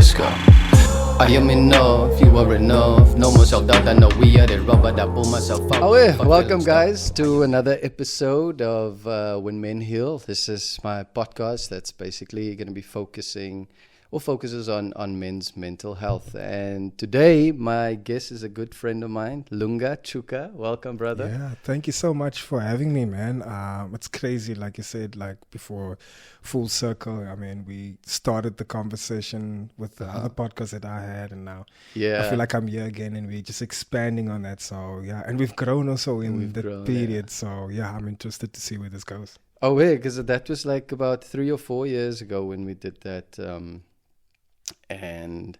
Let's go. I am enough, you are enough. No more self-doubt, I know we are the rubber that pull myself up. Welcome guys to another episode of When Men Heal. This is my podcast that's basically going to be focuses on men's mental health. And today my guest is a good friend of mine, Lunga, Tshuka. Welcome, brother. Yeah, thank you so much for having me, man. It's crazy, like you said, like before, full circle. I mean, we started the conversation with the other podcast that I had, and now I feel like I'm here again, and we're just expanding on that. So yeah, and we've grown also in the period. Yeah. So yeah, I'm interested to see where this goes. Oh yeah, because that was like about 3 or 4 years ago when we did that. And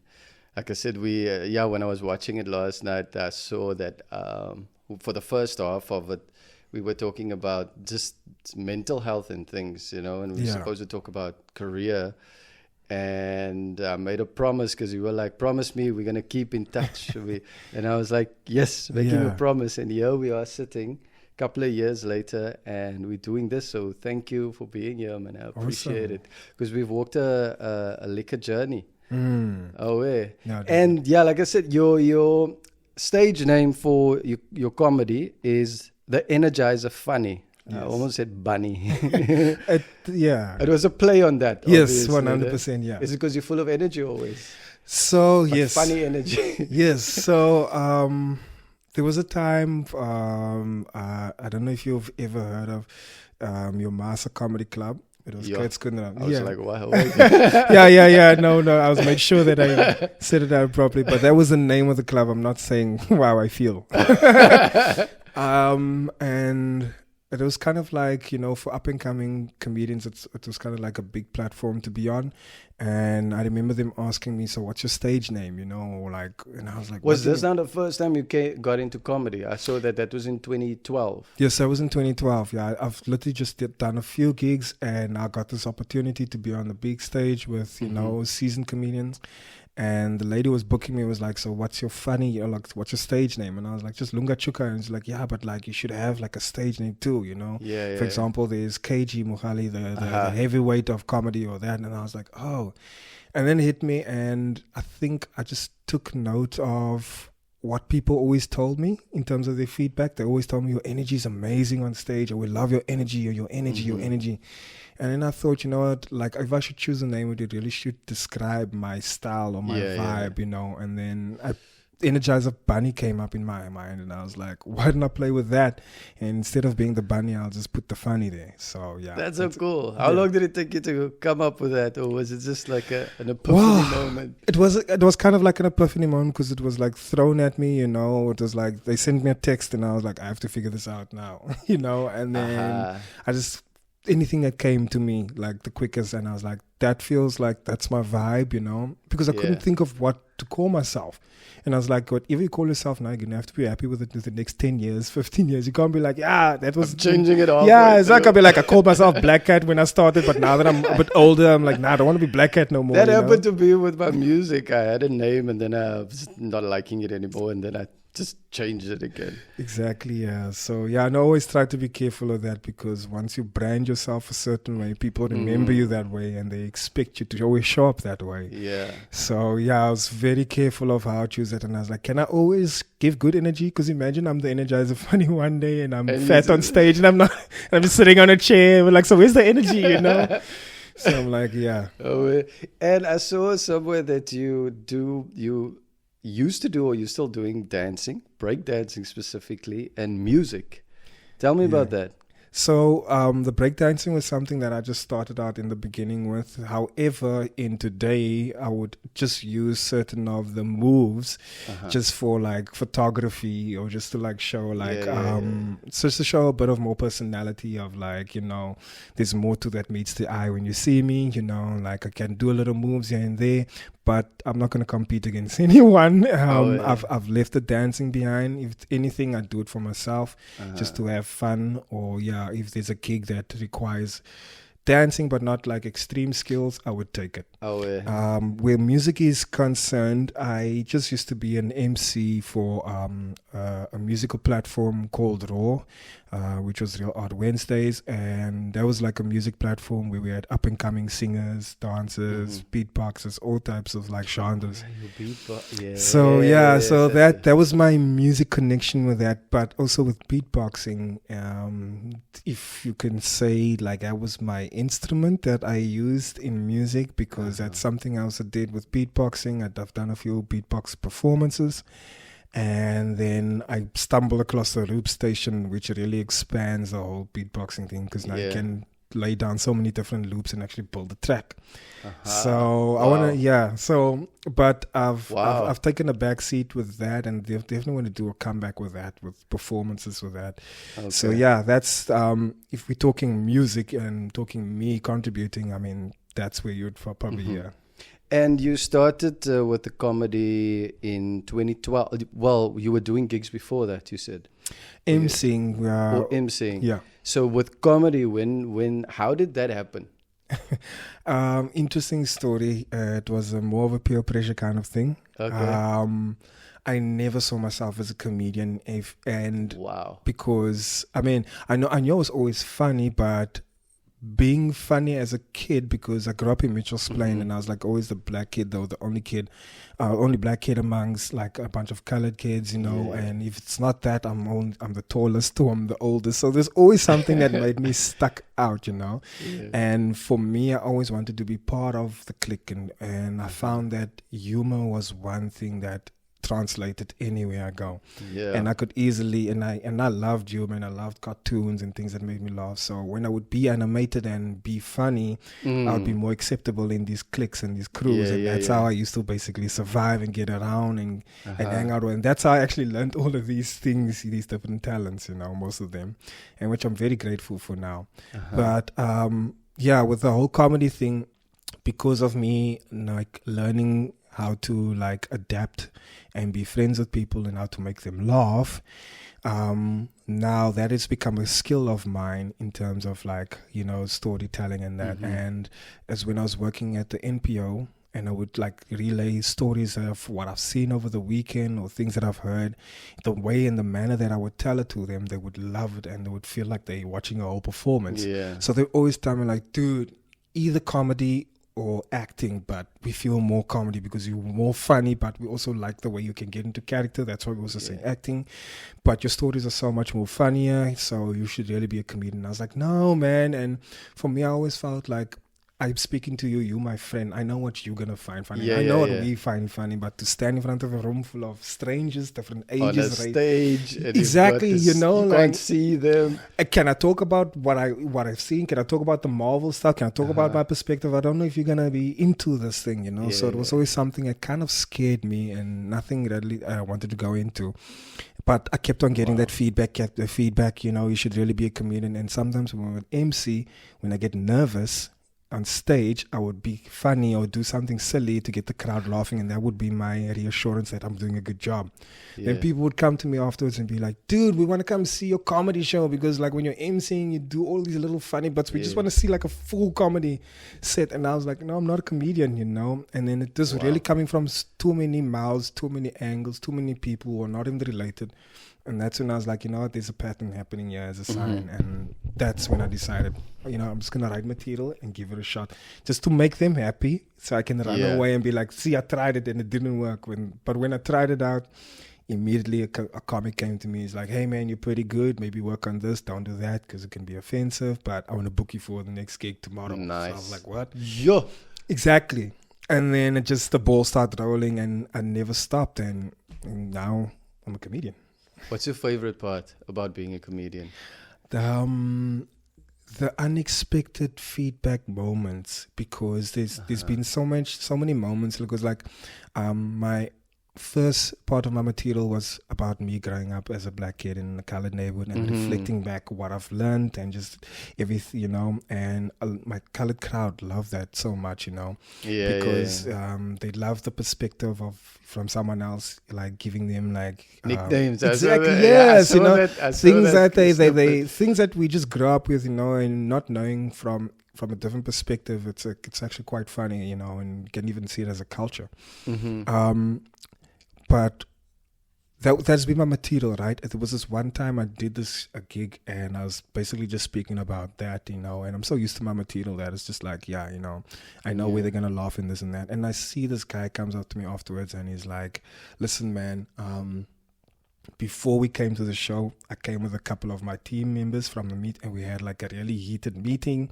like I said, when I was watching it last night, I saw that for the first half of it, we were talking about just mental health and things, and we were supposed to talk about career. And I made a promise because you were like, promise me we're going to keep in touch. And I was like, yes, making a promise. And here we are sitting a couple of years later and we're doing this. So thank you for being here, man. I appreciate it because we've walked a liquor journey. Oh yeah. No, and yeah, like I said, your stage name for your comedy is The Energizer Funny. Yes. I almost said bunny. It was a play on that. Yes, 100%. Yeah. Is it because you're full of energy always? So like yes, funny energy. Yes. So there was a time. I don't know if you've ever heard of your Master Comedy Club. It was Kurt Skundra. I was like, wow. Yeah. No. I was made sure that I said it out properly. But that was the name of the club. I'm not saying wow, I feel. And it was kind of like, for up and coming comedians, it was kind of like a big platform to be on. And I remember them asking me, so what's your stage name, and I was like, was this not the first time you got into comedy? I saw that was in 2012. Yes, that was in 2012. Yeah, I've literally just done a few gigs and I got this opportunity to be on the big stage with, seasoned comedians. And the lady was booking me, was like, so what's your what's your stage name? And I was like, just Lunga Tshuka. And she's like, yeah, but like you should have like a stage name too, For example, there's KG Mughali, the heavyweight of comedy or that. And I was like, oh. And then it hit me, and I think I just took note of what people always told me in terms of their feedback. They always told me your energy is amazing on stage, or we love your energy, or your energy. And then I thought, like if I should choose a name, it really should describe my style or my vibe, And then Energizer Bunny came up in my mind, and I was like, why didn't I play with that? And instead of being the bunny, I'll just put the funny there. So yeah, that's so cool. How long did it take you to come up with that, or was it just like an epiphany moment? It was kind of like an epiphany moment because it was like thrown at me. It was like they sent me a text, and I was like, I have to figure this out now, And then I just. Anything that came to me like the quickest, and I was like, that feels like that's my vibe, because I couldn't think of what to call myself. And I was like, whatever you call yourself now, you're gonna have to be happy with it for the next 10 years, 15 years. You can't be like, that was I'm changing it all. Yeah, it's like I'll be like, I called myself Black Cat when I started, but now that I'm a bit older, I'm like, I don't want to be Black Cat no more. That happened to me with my music. I had a name, and then I was not liking it anymore, and then I just change it again. Exactly, yeah. So yeah, I always try to be careful of that, because once you brand yourself a certain way, people remember you that way, and they expect you to always show up that way. Yeah. So yeah, I was very careful of how I choose it, and I was like, can I always give good energy? Because imagine I'm the Energizer Funny one day, and I'm fat on stage, and I'm just sitting on a chair. We're like, so where's the energy? So I'm like, yeah. Oh, and I saw somewhere that you used to do, or you're still doing dancing, break dancing specifically, and music. Tell me about that. So the breakdancing was something that I just started out in the beginning with. However, in today, I would just use certain of the moves just for like photography, or just to like show like, so just to show a bit of more personality of like, there's more to that meets the eye when you see me, like I can do a little moves here and there, but I'm not going to compete against anyone. I've left the dancing behind. If anything, I do it for myself, just to have fun, or if there's a gig that requires dancing but not like extreme skills, I would take it. Where music is concerned, I just used to be an MC for a musical platform called Raw. which was Real Art Wednesdays, and that was like a music platform where we had up and coming singers, dancers, beatboxers, all types of like genres. So that was my music connection with that, but also with beatboxing. If you can say, like, that was my instrument that I used in music, because that's something else I did with beatboxing. I've done a few beatbox performances. And then I stumbled across the loop station, which really expands the whole beatboxing thing, because now you can lay down so many different loops and actually build a track. So I want to, but I've taken a back seat with that, and definitely want to do a comeback with that, with performances with that. So that's if we're talking music and talking me contributing, I mean, that's where you'd probably hear. And you started with the comedy in 2012. Well, you were doing gigs before that, you said. MCing. MCing. Yeah. So with comedy, how did that happen? Interesting story. It was more of a peer pressure kind of thing. Okay. I never saw myself as a comedian, because I mean, I know it was always funny, but being funny as a kid, because I grew up in Mitchell's Plain, and I was like always the black kid, though, the only black kid amongst like a bunch of colored kids, and if it's not that, I'm the tallest or I'm the oldest, so there's always something that made me stuck out, and for me, I always wanted to be part of the clique, and I found that humor was one thing that translated anywhere I go, and I could easily, and I loved humor, and I loved cartoons and things that made me laugh. So when I would be animated and be funny, I would be more acceptable in these cliques and these crews, and that's how I used to basically survive and get around and hang out with. And that's how I actually learned all of these things, these different talents, most of them, and which I'm very grateful for now. But with the whole comedy thing, because of me like learning how to like adapt and be friends with people and how to make them laugh. Now that has become a skill of mine in terms of like, storytelling and that. And as when I was working at the NPO, and I would like relay stories of what I've seen over the weekend or things that I've heard, the way and the manner that I would tell it to them, they would love it and they would feel like they're watching a whole performance. So they always tell me like, dude, either comedy or acting, but we feel more comedy because you're more funny, but we also like the way you can get into character. That's why we also say acting, but your stories are so much more funnier, so you should really be a comedian. I was like, no, man. And for me, I always felt like I'm speaking to you, you my friend. I know what you're going to find funny. I know what we find funny, but to stand in front of a room full of strangers, different ages. On a stage. Exactly, you like, can't see them. Can I talk about what I've seen? Can I talk about the Marvel stuff? Can I talk about my perspective? I don't know if you're going to be into this thing, So it was always something that kind of scared me and nothing really I wanted to go into. But I kept on getting that feedback, you should really be a comedian. And sometimes when I'm an MC, when I get nervous on stage, I would be funny or do something silly to get the crowd laughing, and that would be my reassurance that I'm doing a good job. Then people would come to me afterwards and be like, dude, we want to come see your comedy show, because like when you're emceeing, you do all these little funny bits. We just want to see like a full comedy set. And I was like, no, I'm not a comedian, And then it was really coming from too many mouths, too many angles, too many people who are not even related. And that's when I was like, there's a pattern happening here as a sign. And that's when I decided, I'm just going to write material and give it a shot just to make them happy, so I can run away and be like, see, I tried it and it didn't work. But when I tried it out, immediately a comic came to me. He's like, hey, man, you're pretty good. Maybe work on this. Don't do that because it can be offensive. But I want to book you for the next gig tomorrow. Nice. So I was like, what? Yeah. Exactly. And then the ball started rolling and I never stopped. And now I'm a comedian. What's your favorite part about being a comedian? The unexpected feedback moments, because there's been so many moments, because like my first part of my material was about me growing up as a black kid in a colored neighborhood and reflecting back what I've learned and just everything, and my colored crowd loved that so much, because they love the perspective from someone else, like giving them like nicknames. Exactly, yes, things that things that we just grew up with, and not knowing from a different perspective. It's actually quite funny, and you can even see it as a culture. But That's been my material, right? There was this one time I did a gig, and I was basically just speaking about that, and I'm so used to my material that it's just like, I know where they're gonna laugh and this and that. And I see this guy comes up to me afterwards, and he's like, "Listen, man, before we came to the show, I came with a couple of my team members from the meet, and we had like a really heated meeting.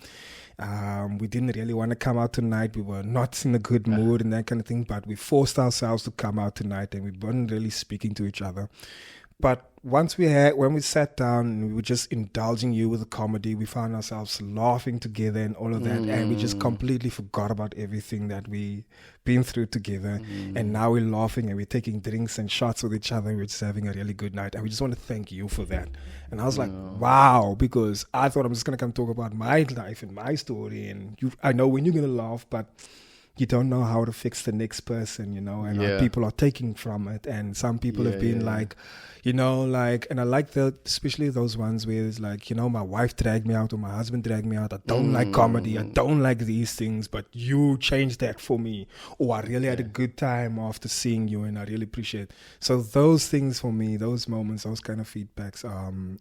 We didn't really want to come out tonight. We were not in a good mood and that kind of thing, but we forced ourselves to come out tonight, and we weren't really speaking to each other. But when we sat down and we were just indulging you with the comedy, we found ourselves laughing together and all of that, and we just completely forgot about everything that we been through together. And now we're laughing and we're taking drinks and shots with each other. We're just having a really good night, and we just want to thank you for that." And I was like, wow, because I thought I'm just gonna come talk about my life and my story, and I know when you're gonna laugh, but you don't know how to fix the next person, and how people are taking from it. And some people have been like, and I like especially those ones where it's like, my wife dragged me out or my husband dragged me out. I don't like comedy. I don't like these things, but you changed that for me. Or I really had a good time after seeing you, and I really appreciate it. So those things for me, those moments, those kind of feedbacks,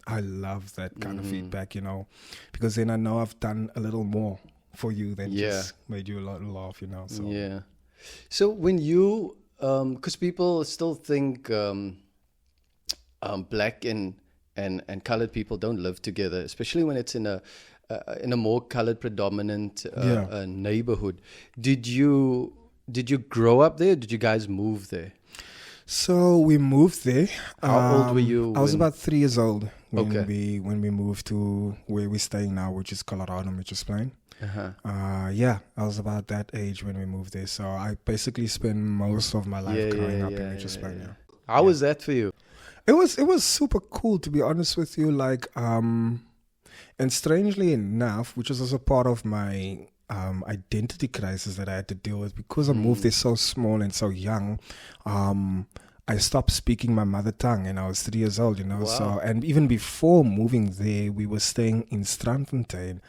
I love that kind of feedback, because then I know I've done a little more for you than just made you a lot laugh, So So when you, because people still think black and colored people don't live together, especially when it's in a more colored predominant neighborhood. Did you grow up there? Did you guys move there? So we moved there. How old were you? I was about 3 years old when we moved to where we're staying now, which is Colorado, Mitchell's Plain. I was about that age when we moved there. So I basically spent most of my life growing up in Mitchell's Plain. How was that for you? It was super cool, to be honest with you. Like, and strangely enough, which was also part of my identity crisis that I had to deal with, because I moved there so small and so young. I stopped speaking my mother tongue, and I was 3 years old, Wow. So, and even before moving there, we were staying in Strandfontein,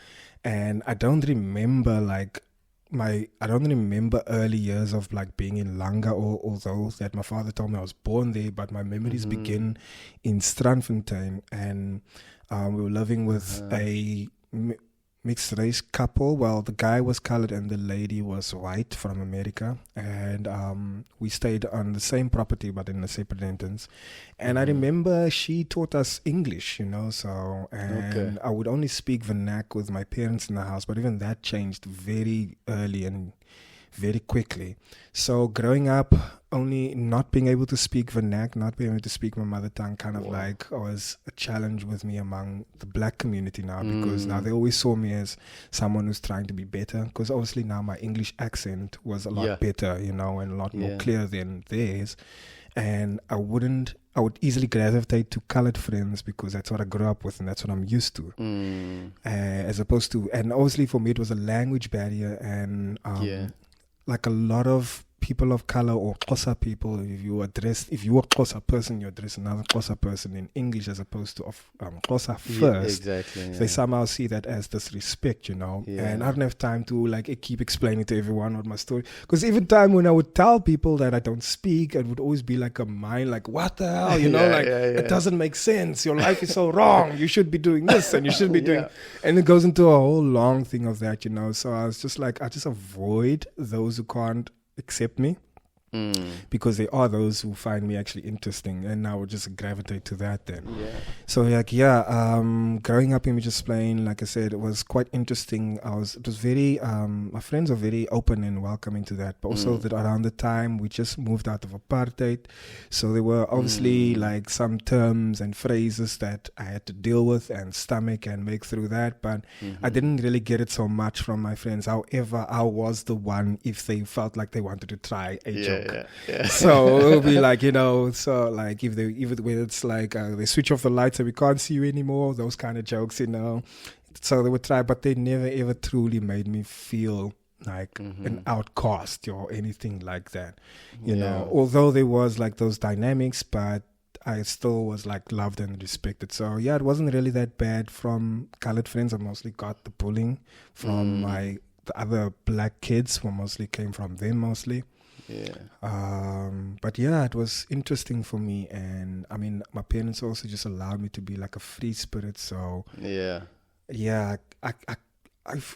and I don't remember early years of like being in Lunga, although that my father told me I was born there, but my memories begin in Strandfontein, and we were living with a mixed race couple. Well, the guy was colored and the lady was white from America, and we stayed on the same property but in a separate entrance. And I remember she taught us English, so, and I would only speak vernac with my parents in the house, but even that changed very early and very quickly. So growing up, only not being able to speak vernac, not being able to speak my mother tongue, kind of like was a challenge with me among the black community now, because now they always saw me as someone who's trying to be better, because obviously now my English accent was a lot better, and a lot more clear than theirs. And I would easily gravitate to colored friends because that's what I grew up with and that's what I'm used to. As opposed to, and obviously for me it was a language barrier, and like a lot of people of color or Xhosa people, if you were a Xhosa person, you address another Xhosa person in English as opposed to Xhosa first. Exactly. They somehow see that as disrespect, And I don't have time to keep explaining to everyone what my story. Because even time when I would tell people that I don't speak, it would always be like a mind, like, what the hell, it doesn't make sense. Your life is so wrong. You should be doing this and you should be doing, and it goes into a whole long thing of that, So I was just like, I just avoid those who can't accept me, because there are those who find me actually interesting, and I would just gravitate to that then. So growing up in Mitchell's Plain, like I said, it was quite interesting. It was very my friends are very open and welcoming to that, but also that around the time we just moved out of apartheid, so there were obviously like some terms and phrases that I had to deal with and stomach and make through that, but I didn't really get it so much from my friends. However, I was the one if they felt like they wanted to try a joke. So it'll be like, so like if it's like they switch off the lights and we can't see you anymore, those kind of jokes, So they would try, but they never ever truly made me feel like an outcast or anything like that. Although there was like those dynamics, but I still was like loved and respected. So it wasn't really that bad from colored friends. I mostly got the bullying from the other black kids, who mostly came from them mostly. But yeah, it was interesting for me, and I mean, my parents also just allowed me to be like a free spirit. So Yeah.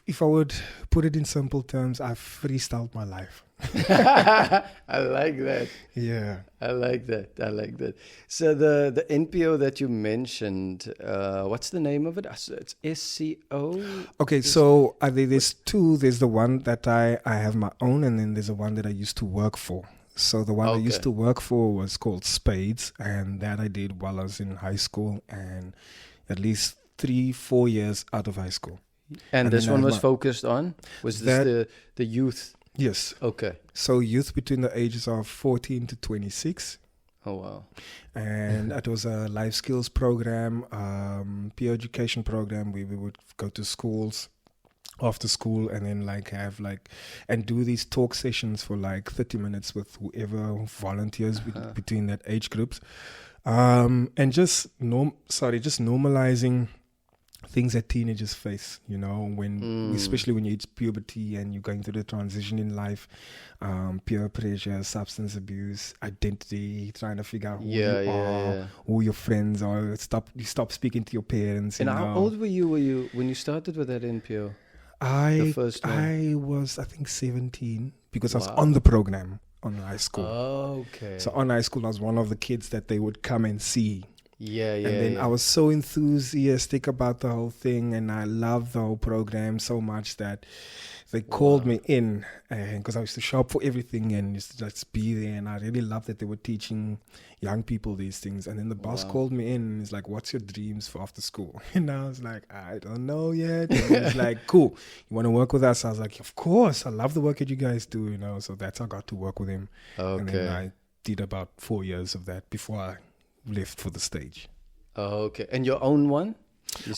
if I would put it in simple terms, I've freestyled my life. I like that. Yeah. I like that. So the NPO that you mentioned, what's the name of it? It's SCO? Okay, so there's two. There's the one that I have my own, and then there's the one that I used to work for. So the one I used to work for was called Spades, and that I did while I was in high school, and at least 3-4 years out of high school. And this one was focused on? Was this the youth? Yes. Okay. So youth between the ages of 14 to 26. Oh, wow. And it was a life skills program, peer education program. We would go to schools after school and then and do these talk sessions for like 30 minutes with whoever volunteers between that age groups. And just normalizing things that teenagers face, especially when you hit puberty and you're going through the transition in life, peer pressure, substance abuse, identity, trying to figure out who you are, who your friends are. You stop speaking to your parents. And how old were you when you started with that NPO? I was, I think, 17 because I was on the program on high school. Oh, okay. So on high school, I was one of the kids that they would come and see. And then I was so enthusiastic about the whole thing, and I loved the whole program so much that they called me in, because I used to shop for everything and used to just be there, and I really loved that they were teaching young people these things. And then the boss called me in and he's like, "What's your dreams for after school?" And I was like, "I don't know yet." And he's like, "Cool, you want to work with us?" I was like, "Of course, I love the work that you guys do." So that's how I got to work with him. And then I did about 4 years of that before I left for the stage. Okay. And your own one?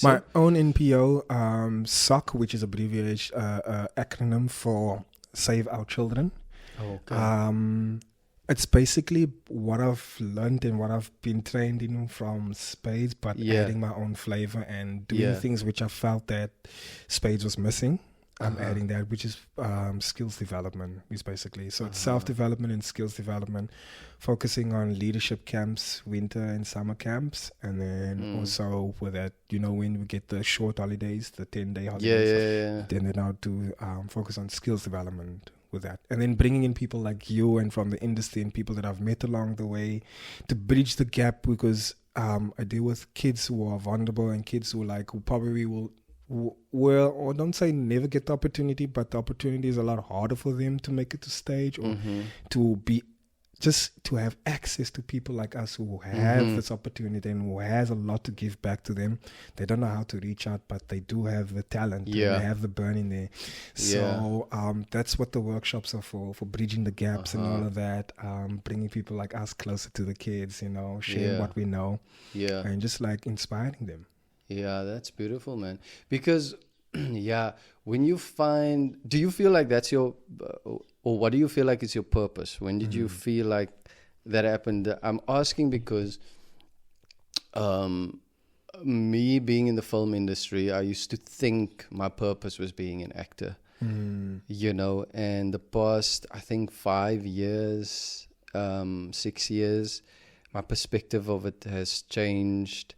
My own NPO, SOC, which is abbreviation, acronym for Save Our Children. Okay. It's basically what I've learned and what I've been trained in from Spades, but adding my own flavor and doing things which I felt that Spades was missing. I'm adding that, which is skills development, is basically. So it's self-development and skills development, focusing on leadership camps, winter and summer camps. And then also with that, when we get the short holidays, the 10-day holidays, then now to focus on skills development with that. And then bringing in people like you and from the industry and people that I've met along the way to bridge the gap, because I deal with kids who are vulnerable and kids who probably will or don't say never get the opportunity, but the opportunity is a lot harder for them to make it to stage or to have access to people like us who have this opportunity and who has a lot to give back to them. They don't know how to reach out, but they do have the talent and they have the burn in there. So that's what the workshops are for bridging the gaps and all of that, bringing people like us closer to the kids, sharing what we know and just inspiring them. Yeah, that's beautiful, man. Because, when you find, do you feel like that's your, or what do you feel like is your purpose? When did you feel like that happened? I'm asking because me being in the film industry, I used to think my purpose was being an actor, and the past, I think 5 years, 6 years, my perspective of it has changed.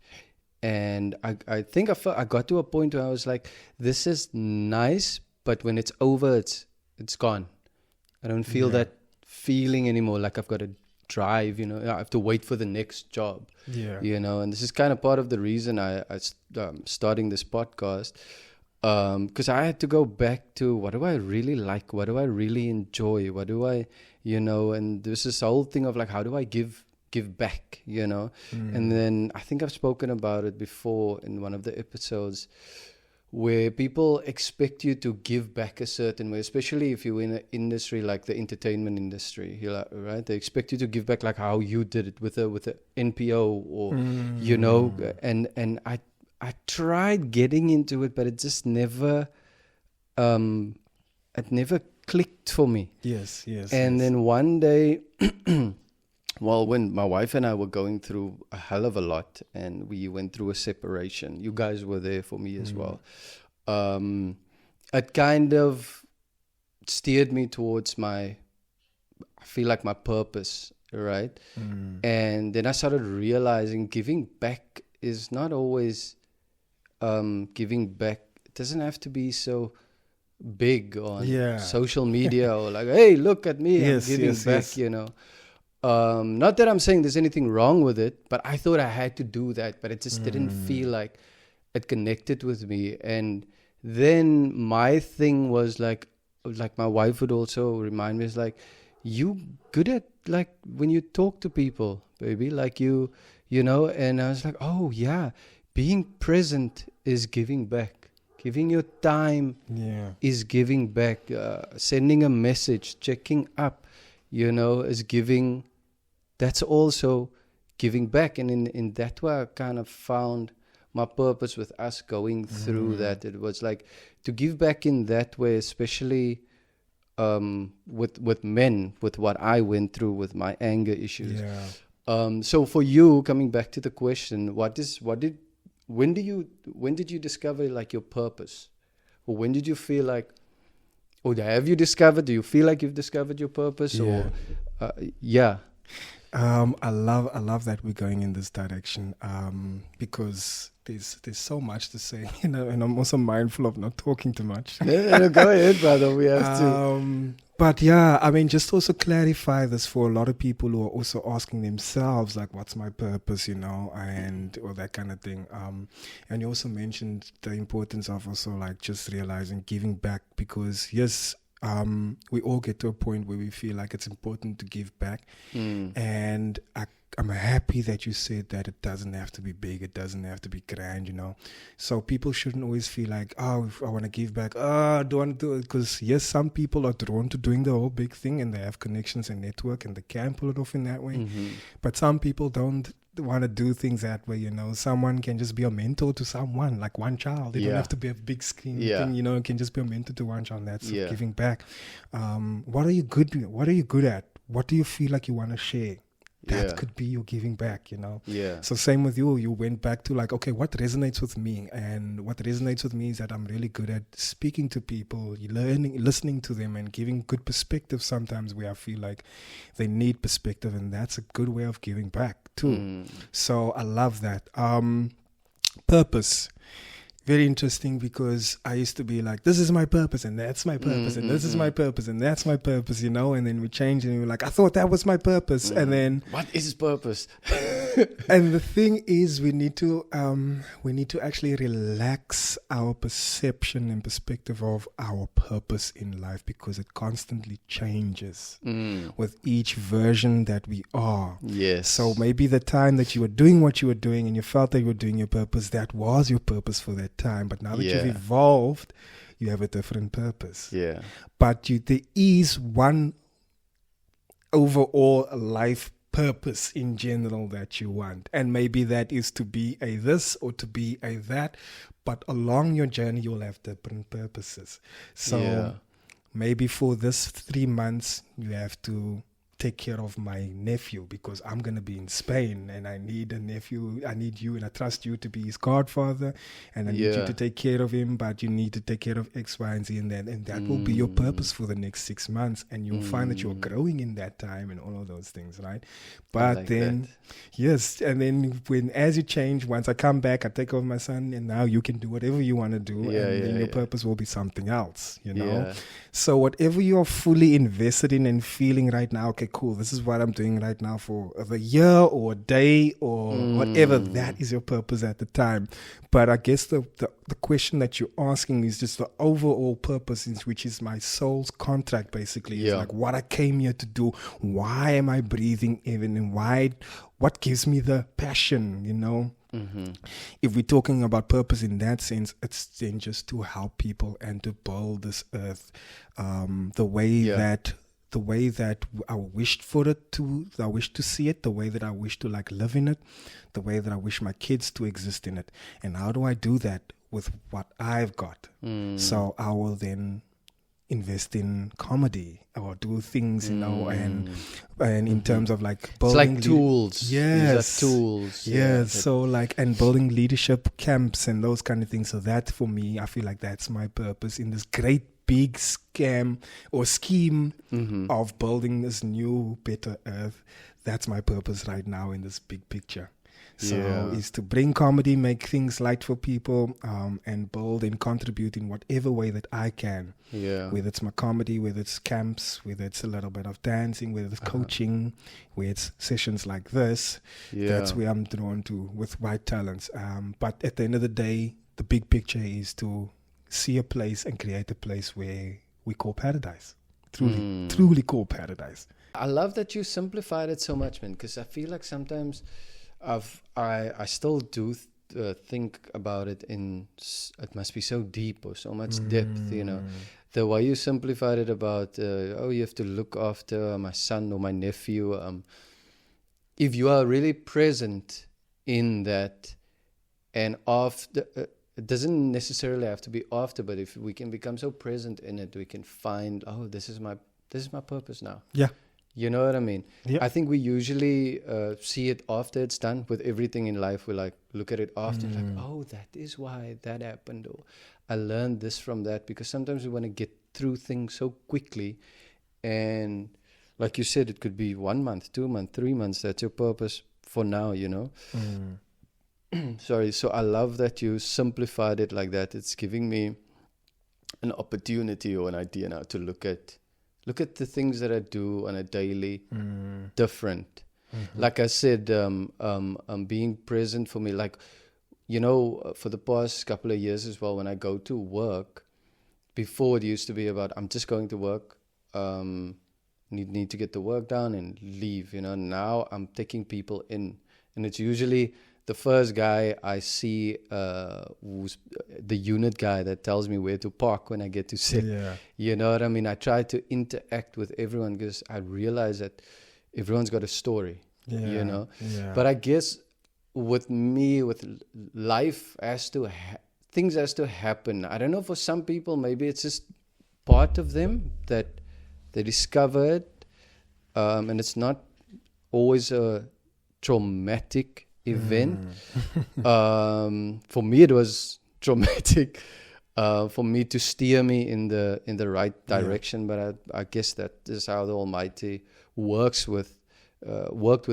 And I think I got to a point where I was like, this is nice, but when it's over, it's gone. I don't feel that feeling anymore. Like I've got to drive, I have to wait for the next job, and this is kind of part of the reason I starting this podcast, because I had to go back to what do I really like? What do I really enjoy? What do I, and this is the whole thing of how do I give back, and then I think I've spoken about it before in one of the episodes where people expect you to give back a certain way, especially if you're in an industry like the entertainment industry, right? They expect you to give back like how you did it with a NPO or, and I tried getting into it, but it just never, it never clicked for me. Yes. And then one day, well, when my wife and I were going through a hell of a lot and we went through a separation, you guys were there for me as well. It kind of steered me towards my I feel like my purpose, right? And then I started realizing giving back is not always giving back. It doesn't have to be so big on social media or like, hey, look at me, I'm giving back, you know. Not that I'm saying there's anything wrong with it, but I thought I had to do that, but it just didn't feel like it connected with me. And then my thing was like my wife would also remind me, is like, you good at like when you talk to people, baby, like you know. And I was like, oh yeah, being present is giving back. Giving your time is giving back. Sending a message, checking up, you know, is giving. That's also giving back. And in that way, I kind of found my purpose with us going through that. It was like to give back in that way, especially with men, with what I went through with my anger issues. So for you, coming back to the question, when did you discover like your purpose? Or when did you feel like, or have you discovered, do you feel like you've discovered your purpose? Or I love that we're going in this direction, because there's so much to say, you know, and I'm also mindful of not talking too much. No, go ahead, brother. We have to. But yeah, I mean, just also clarify this for a lot of people who are also asking themselves, like, what's my purpose, you know, and or that kind of thing. And you also mentioned the importance of also like just realizing giving back, because yes, we all get to a point where we feel like it's important to give back. And I'm happy that you said that it doesn't have to be big, it doesn't have to be grand, you know. So people shouldn't always feel like, oh, if I want to give back, I don't want to do it. Because yes, some people are drawn to doing the whole big thing and they have connections and network and they can pull it off in that way. But some people don't want to do things that way, you know. Someone can just be a mentor to someone, like one child. They don't have to be a big screen thing, you know. It can just be a mentor to one child. That's giving back. What are you good at? What do you feel like you want to share? That could be your giving back, you know. So same with you. You went back to like, okay, what resonates with me? And what resonates with me is that I'm really good at speaking to people, listening to them, and giving good perspective sometimes where I feel like they need perspective, and that's a good way of giving back too. So I love that. Purpose. Very interesting, because I used to be like, this is my purpose and that's my purpose and this is my purpose and that's my purpose, you know. And then we changed and we were like, I thought that was my purpose. And then what is purpose? And the thing is, we need to actually relax our perception and perspective of our purpose in life, because it constantly changes with each version that we are. Yes. So maybe the time that you were doing what you were doing and you felt that you were doing your purpose, that was your purpose for that time. But now that you've evolved, you have a different purpose. But there is one overall life purpose in general that you want, and maybe that is to be a this or to be a that, but along your journey you'll have different purposes. So maybe for this 3 months you have to take care of my nephew, because I'm going to be in Spain and I need a nephew. I need you, and I trust you to be his godfather, and I need you to take care of him, but you need to take care of X, Y, and Z, and that will be your purpose for the next 6 months, and you'll find that you're growing in that time and all of those things, right? But like then, and then as you change, once I come back, I take over my son, and now you can do whatever you want to do, and then your purpose will be something else, you know? So whatever you're fully invested in and feeling right now, okay, cool, this is what I'm doing right now for the year or a day or whatever, that is your purpose at the time. But I guess the question that you're asking is just the overall purpose, which is my soul's contract, basically. It's like what I came here to do. Why am I breathing even? And what gives me the passion, you know? If we're talking about purpose in that sense, it's then just to help people and to build this earth the way that I wished for it to, I wish to see it, the way that I wish to like live in it, the way that I wish my kids to exist in it. And how do I do that with what I've got? So I will then invest in comedy or do things, you know, and in terms of like building, it's like tools. Yes, tools. Yes. So like, and building leadership camps and those kind of things. So that for me, I feel like that's my purpose in this great big scam or scheme of building this new, better earth. That's my purpose right now in this big picture. So is to bring comedy, make things light for people, and build and contribute in whatever way that I can. Yeah. Whether it's my comedy, whether it's camps, whether it's a little bit of dancing, whether it's coaching, whether it's sessions like this. That's where I'm drawn to with white talents. But at the end of the day, the big picture is to see a place and create a place where we call paradise. Truly call paradise. I love that you simplified it so much, man, because I feel like sometimes I still do think about it it must be so deep or so much depth, you know. The way you simplified it about, you have to look after my son or my nephew. If you are really present in that, and after, it doesn't necessarily have to be after, but if we can become so present in it, we can find, this is my purpose now. Yeah. You know what I mean? Yep. I think we usually see it after it's done. With everything in life, we like look at it after, like, that is why that happened, or I learned this from that. Because sometimes we want to get through things so quickly, and like you said, it could be 1 month, 2 months, 3 months. That's your purpose for now, you know. Sorry. So I love that you simplified it like that. It's giving me an opportunity or an idea now to look at the things that I do on a daily different. Like I said, being present for me, like, you know, for the past couple of years as well, when I go to work, before it used to be about, I'm just going to work, need to get the work done and leave, you know. Now I'm taking people in, and it's usually the first guy I see, who's the unit guy that tells me where to park when I get to sit. Yeah. You know what I mean? I try to interact with everyone because I realize that everyone's got a story, you know? Yeah. But I guess with me, with life, things has to happen. I don't know, for some people, maybe it's just part of them that they discover it, and it's not always a traumatic event. For me, it was traumatic, for me to steer me in the right direction. But I guess that is how the Almighty worked with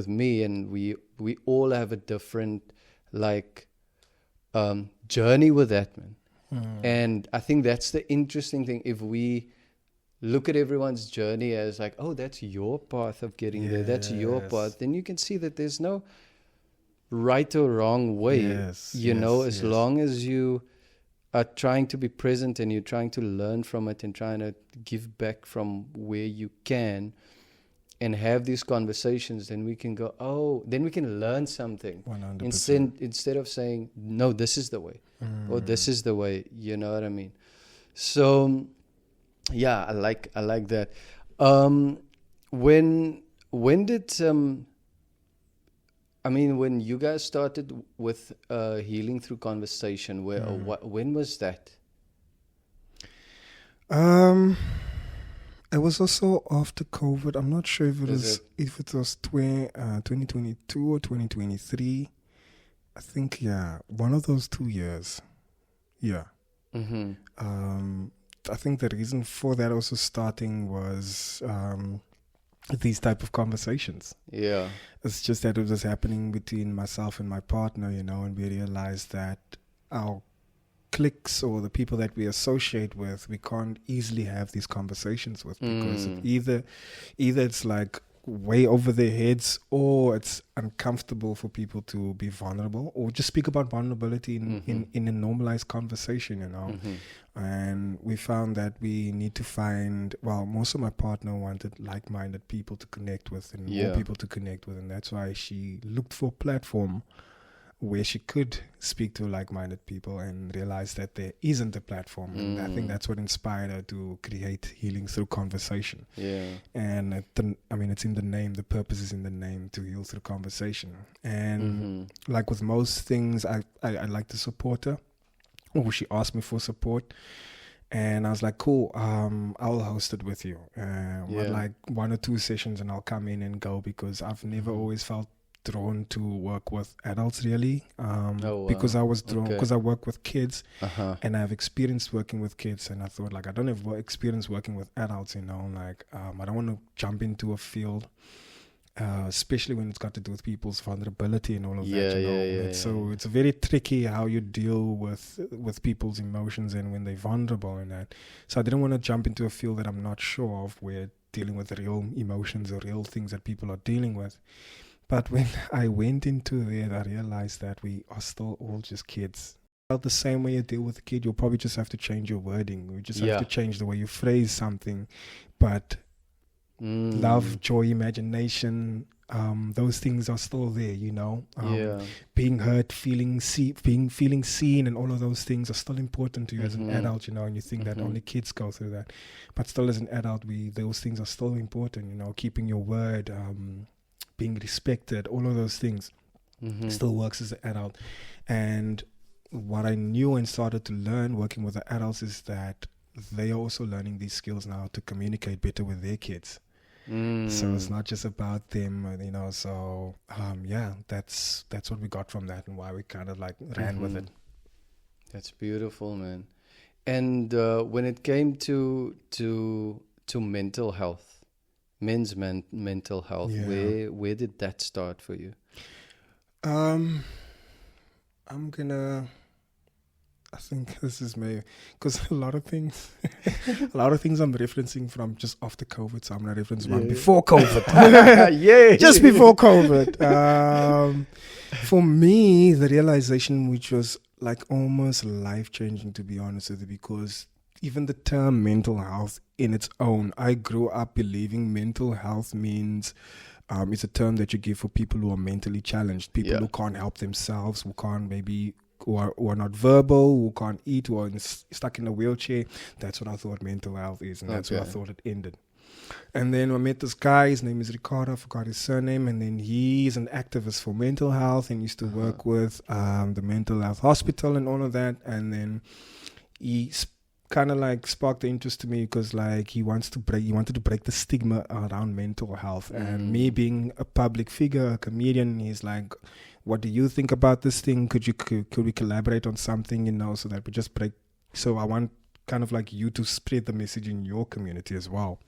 me, and we all have a different journey with that, man. And I think that's the interesting thing. If we look at everyone's journey as like, that's your path of getting there, that's your path, then you can see that there's no right or wrong way, you know, as long as you are trying to be present and you're trying to learn from it and trying to give back from where you can and have these conversations, then we can go, then we can learn something. 100%. Instead of saying, no, this is the way, or this is the way, you know what I mean? So, yeah, I like that. When did... when you guys started with healing through conversation, when was that? It was also after COVID. I'm not sure if it was 2022 or 2023. I think, one of those 2 years. Yeah. I think the reason for that also starting was these type of conversations. Yeah. It's just that it was happening between myself and my partner, you know, and we realized that our cliques or the people that we associate with, we can't easily have these conversations with, because either it's like way over their heads, or it's uncomfortable for people to be vulnerable or just speak about vulnerability in a normalized conversation, you know. And we found that we need to find, most of my partner wanted like-minded people to connect with and more people to connect with, and that's why she looked for a platform where she could speak to like-minded people, and realized that there isn't a platform. And I think that's what inspired her to create Healing Through Conversation. Yeah. And it's in the name. The purpose is in the name, to heal through conversation. And like with most things, I like to support her. She asked me for support. And I was like, cool, I'll host it with you. Like 1 or 2 sessions, and I'll come in and go, because I've never always felt drawn to work with adults really, wow. because I was drawn, because I work with kids, Uh-huh. and I've experienced working with kids, and I thought like I don't have experience working with adults, you know, like I don't want to jump into a field, especially when it's got to do with people's vulnerability and all of that, you know. So it's very tricky how you deal with people's emotions and when they're vulnerable and that. So I didn't want to jump into a field that I'm not sure of, where dealing with real emotions or real things that people are dealing with. But when I went into there, I realized that we are still all just kids. The same way you deal with a kid, you'll probably just have to change your wording. You just have to change the way you phrase something. But love, joy, imagination, those things are still there, you know. Being hurt, feeling seen, and all of those things are still important to you as an adult, you know. And you think that only kids go through that, but still as an adult, those things are still important, you know. Keeping your word, being respected, all of those things still works as an adult. And what I knew and started to learn working with the adults is that they are also learning these skills now to communicate better with their kids. So it's not just about them, you know. So that's what we got from that, and why we kind of like ran with it. That's beautiful, man. And when it came to mental health, men's mental health, where did that start for you? I think this is maybe because a lot of things I'm referencing from just after COVID. So I'm going to reference one before COVID. Just before COVID. For me, the realization, which was like almost life-changing, to be honest with you, because even the term mental health in its own, I grew up believing mental health means it's a term that you give for people who are mentally challenged, people who can't help themselves, who can't maybe... Who are not verbal, who can't eat, who are stuck in a wheelchair. That's what I thought mental health is, and that's where I thought it ended. And then I met this guy, his name is Ricardo, I forgot his surname, and then he's an activist for mental health and used to work with the mental health hospital and all of that. And then he kind of like sparked the interest to me because like he wanted to break the stigma around mental health. And me being a public figure, a comedian, he's like, what do you think about this thing? Could we collaborate on something, you know, so that we just break? So I want kind of like you to spread the message in your community as well.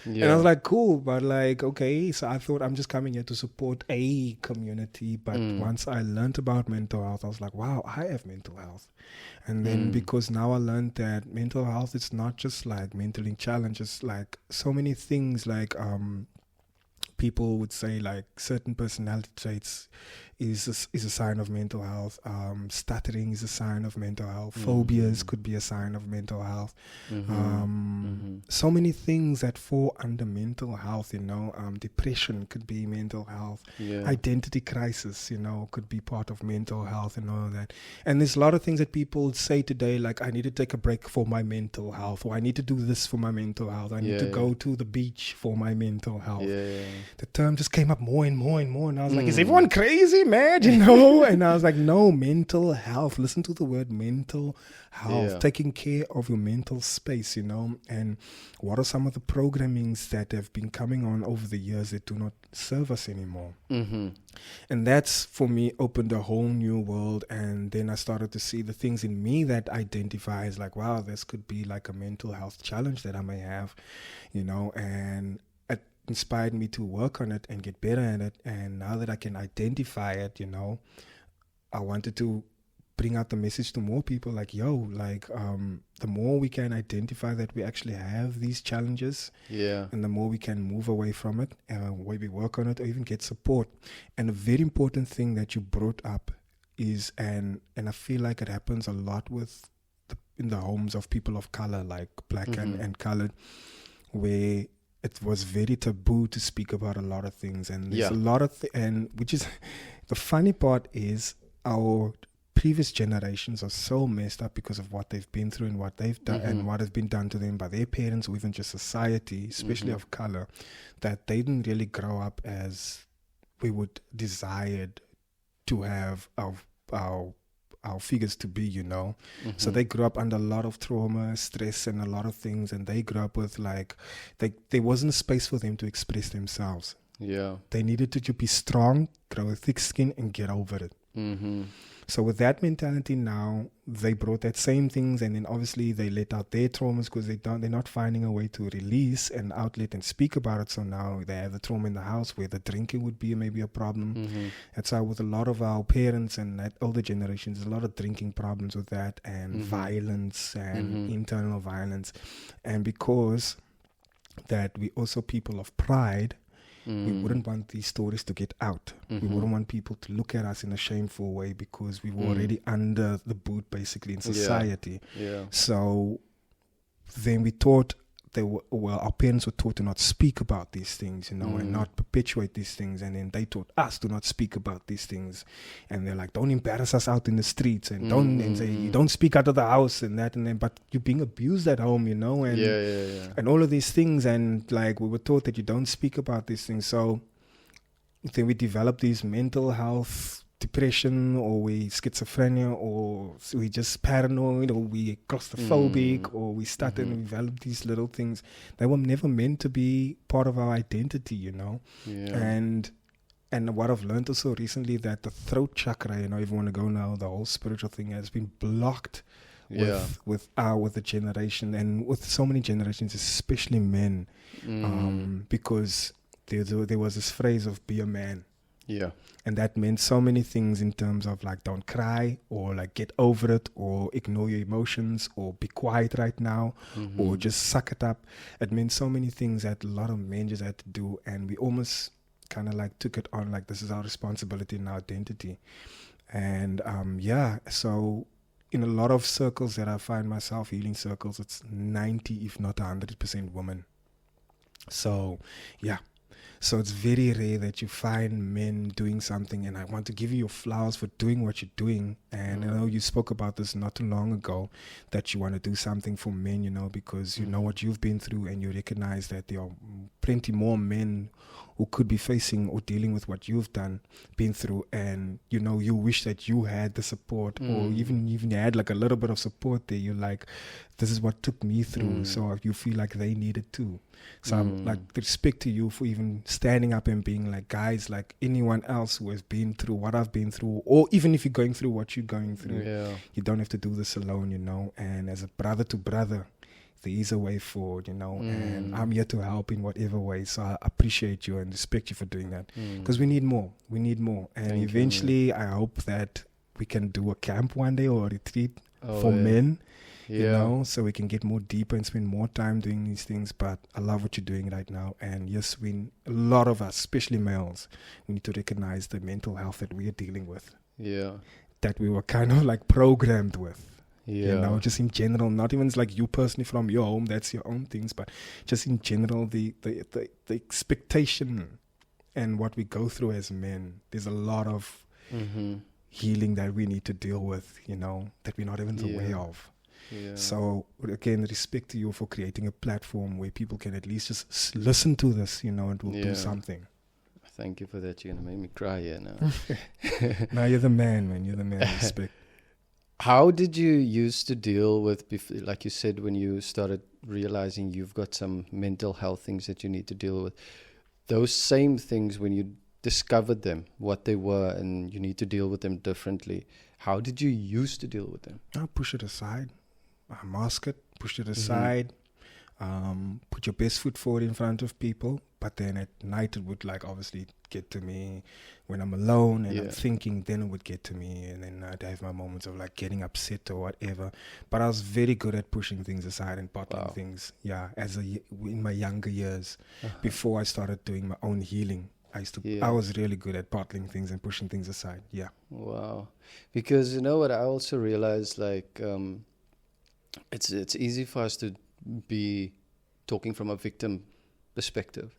And I was like, cool, but like, okay. So I thought I'm just coming here to support a community. But once I learned about mental health, I was like, wow, I have mental health. And then because now I learned that mental health is not just like mentally challenges, like so many things, like people would say like certain personality traits is a sign of mental health. Stuttering is a sign of mental health. Phobias could be a sign of mental health. So many things that fall under mental health, you know. Depression could be mental health. Identity crisis, you know, could be part of mental health and all of that. And there's a lot of things that people say today, like I need to take a break for my mental health, or I need to do this for my mental health. I need to go to the beach for my mental health. The term just came up more and more and more, and I was like, is everyone crazy, man? You know? And I was like, no, mental health. Listen to the word mental health. Taking care of your mental space, you know. And what are some of the programmings that have been coming on over the years that do not serve us anymore? And that's, for me, opened a whole new world. And then I started to see the things in me that identify as like, wow, this could be like a mental health challenge that I may have, you know. And inspired me to work on it and get better at it. And now that I can identify it, you know, I wanted to bring out the message to more people, like, yo, like the more we can identify that we actually have these challenges, and the more we can move away from it, maybe work on it or even get support. And a very important thing that you brought up is, and I feel like it happens a lot with in the homes of people of color, like black and colored, where it was very taboo to speak about a lot of things. And there's a lot of and which is the funny part is our previous generations are so messed up because of what they've been through and what they've done and what has been done to them by their parents or even just society, especially of color, that they didn't really grow up as we would desired to have our figures to be, you know. So they grew up under a lot of trauma, stress, and a lot of things, and they grew up with like there wasn't space for them to express themselves. Yeah. They needed to be strong, grow a thick skin, and get over it. Mm-hmm. So with that mentality now, they brought that same things, and then obviously they let out their traumas because they're not finding a way to release and outlet and speak about it. So now they have the trauma in the house where the drinking would be maybe a problem. Mm-hmm. That's how with a lot of our parents and that older generations, there's a lot of drinking problems with that, and Mm-hmm. violence and Mm-hmm. internal violence. And because that we also people of pride, we wouldn't want these stories to get out. We wouldn't want people to look at us in a shameful way because we were already under the boot basically in society. Yeah. So then we taught our parents were taught to not speak about these things, and not perpetuate these things. And then they taught us to not speak about these things. And they're like, don't embarrass us out in the streets, and you don't speak out of the house and that. And then, but you're being abused at home, and and all of these things. And like we were taught that you don't speak about these things. So then we developed these mental health, depression, or we schizophrenia, or we just paranoid, or we claustrophobic, or we started and develop these little things that were never meant to be part of our identity, And what I've learned also recently, that the throat chakra, if you want to go now, the whole spiritual thing has been blocked with the generation, and with so many generations, especially men, because there was this phrase of be a man. Yeah. And that meant so many things in terms of like, don't cry, or like get over it, or ignore your emotions, or be quiet right now, or just suck it up. It meant so many things that a lot of men just had to do. And we almost kind of like took it on like, this is our responsibility and our identity. And so in a lot of circles that I find myself, healing circles, it's 90, if not 100% women. So, yeah. So it's very rare that you find men doing something, and I want to give you your flowers for doing what you're doing. And I know you spoke about this not too long ago, that you want to do something for men, because you know what you've been through, and you recognize that there are plenty more men who could be facing or dealing with what you've been through, and you wish that you had the support, or even you had like a little bit of support there. You're like, this is what took me through, so you feel like they need it too. So I'm like, respect to you for even standing up and being like, guys, like anyone else who has been through what I've been through, or even if you're going through what you're going through, you don't have to do this alone, and as a brother to brother, there is a way forward, and I'm here to help in whatever way. So I appreciate you and respect you for doing that, because we need more. And eventually I hope that we can do a camp one day, or a retreat for men, so we can get more deeper and spend more time doing these things. But I love what you're doing right now. And yes, a lot of us, especially males, we need to recognize the mental health that we are dealing with, that we were kind of like programmed with. Just in general, not even like you personally from your home, that's your own things, but just in general, the expectation and what we go through as men, there's a lot of healing that we need to deal with, that we're not even aware of. So again, respect to you for creating a platform where people can at least just listen to this, and will do something. Thank you for that. You're going to make me cry here now. Now you're the man, man. You're the man. Respect. How did you used to deal with, like you said, when you started realizing you've got some mental health things that you need to deal with, those same things, when you discovered them, what they were, and you need to deal with them differently, how did you used to deal with them? I push it aside. I mask it, push it aside, put your best foot forward in front of people. But then at night it would like obviously get to me when I'm alone and I'm thinking, then it would get to me, and then I'd have my moments of like getting upset or whatever. But I was very good at pushing things aside and bottling things. Yeah, in my younger years, before I started doing my own healing, I was really good at bottling things and pushing things aside. Yeah. Wow. Because you know what, I also realized like it's easy for us to be talking from a victim perspective.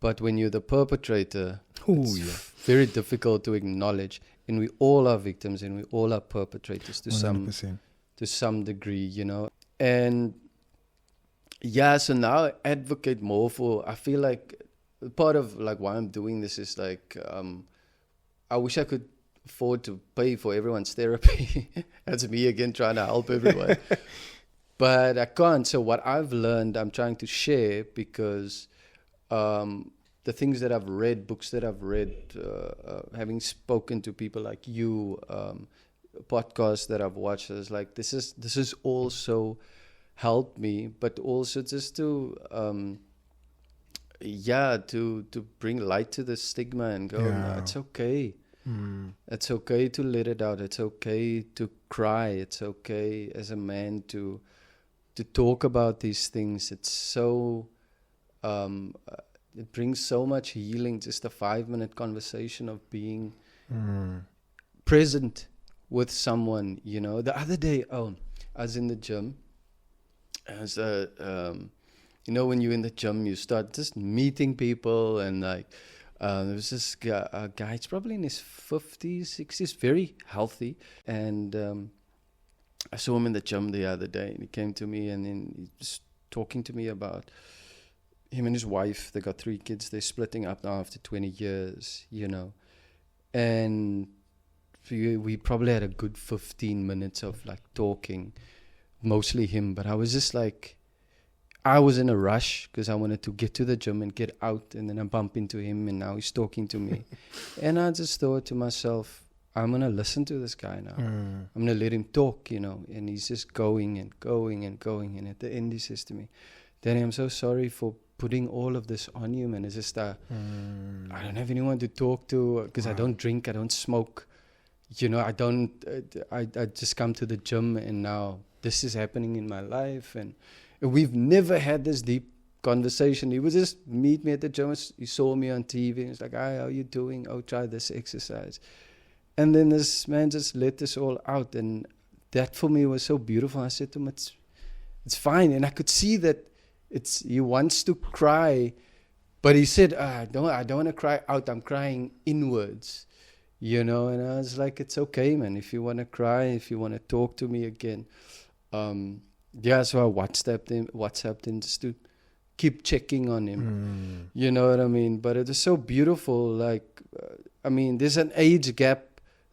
But when you're the perpetrator, it's very difficult to acknowledge. And we all are victims, and we all are perpetrators to 100%. some degree, And so now I advocate more for, I feel like part of like why I'm doing this is like, I wish I could afford to pay for everyone's therapy. That's me again trying to help everyone. But I can't. So what I've learned, I'm trying to share, because the things that I've read, books that I've read, having spoken to people like you, podcasts that I've watched, is like this is also helped me, but also just to to bring light to the stigma and go, no, it's okay. It's okay to let it out. It's okay to cry. It's okay as a man to talk about these things. It's so it brings so much healing. Just a 5-minute conversation of being present with someone. You know, the other day, I was in the gym. As you know, when you're in the gym, you start just meeting people, and like. There was this guy, he's probably in his 50s, 60s, very healthy. And I saw him in the gym the other day, and he came to me, and then he was talking to me about him and his wife. They got 3 kids. They're splitting up now after 20 years, you know. And we probably had a good 15 minutes of like talking, mostly him. But I was just like, I was in a rush because I wanted to get to the gym and get out, and then I bump into him, and now he's talking to me. And I just thought to myself, I'm going to listen to this guy now. I'm going to let him talk, you know. And he's just going and going and going. And at the end, he says to me, Danny, I'm so sorry for putting all of this on you, man. It's just, I don't have anyone to talk to because I don't drink, I don't smoke. You know, I just come to the gym, and now this is happening in my life. And we've never had this deep conversation. He would just meet me at the gym. He saw me on TV, and he's like, "Hi, how are you doing? Oh, try this exercise." And then this man just let this all out. And that for me was so beautiful. I said to him, it's fine. And I could see that he wants to cry. But he said, I don't want to cry out. I'm crying inwards, you know. And I was like, it's okay, man. If you want to cry, if you want to talk to me again. So I WhatsApped him just to keep checking on him. You know what I mean? But it is so beautiful. Like, there's an age gap.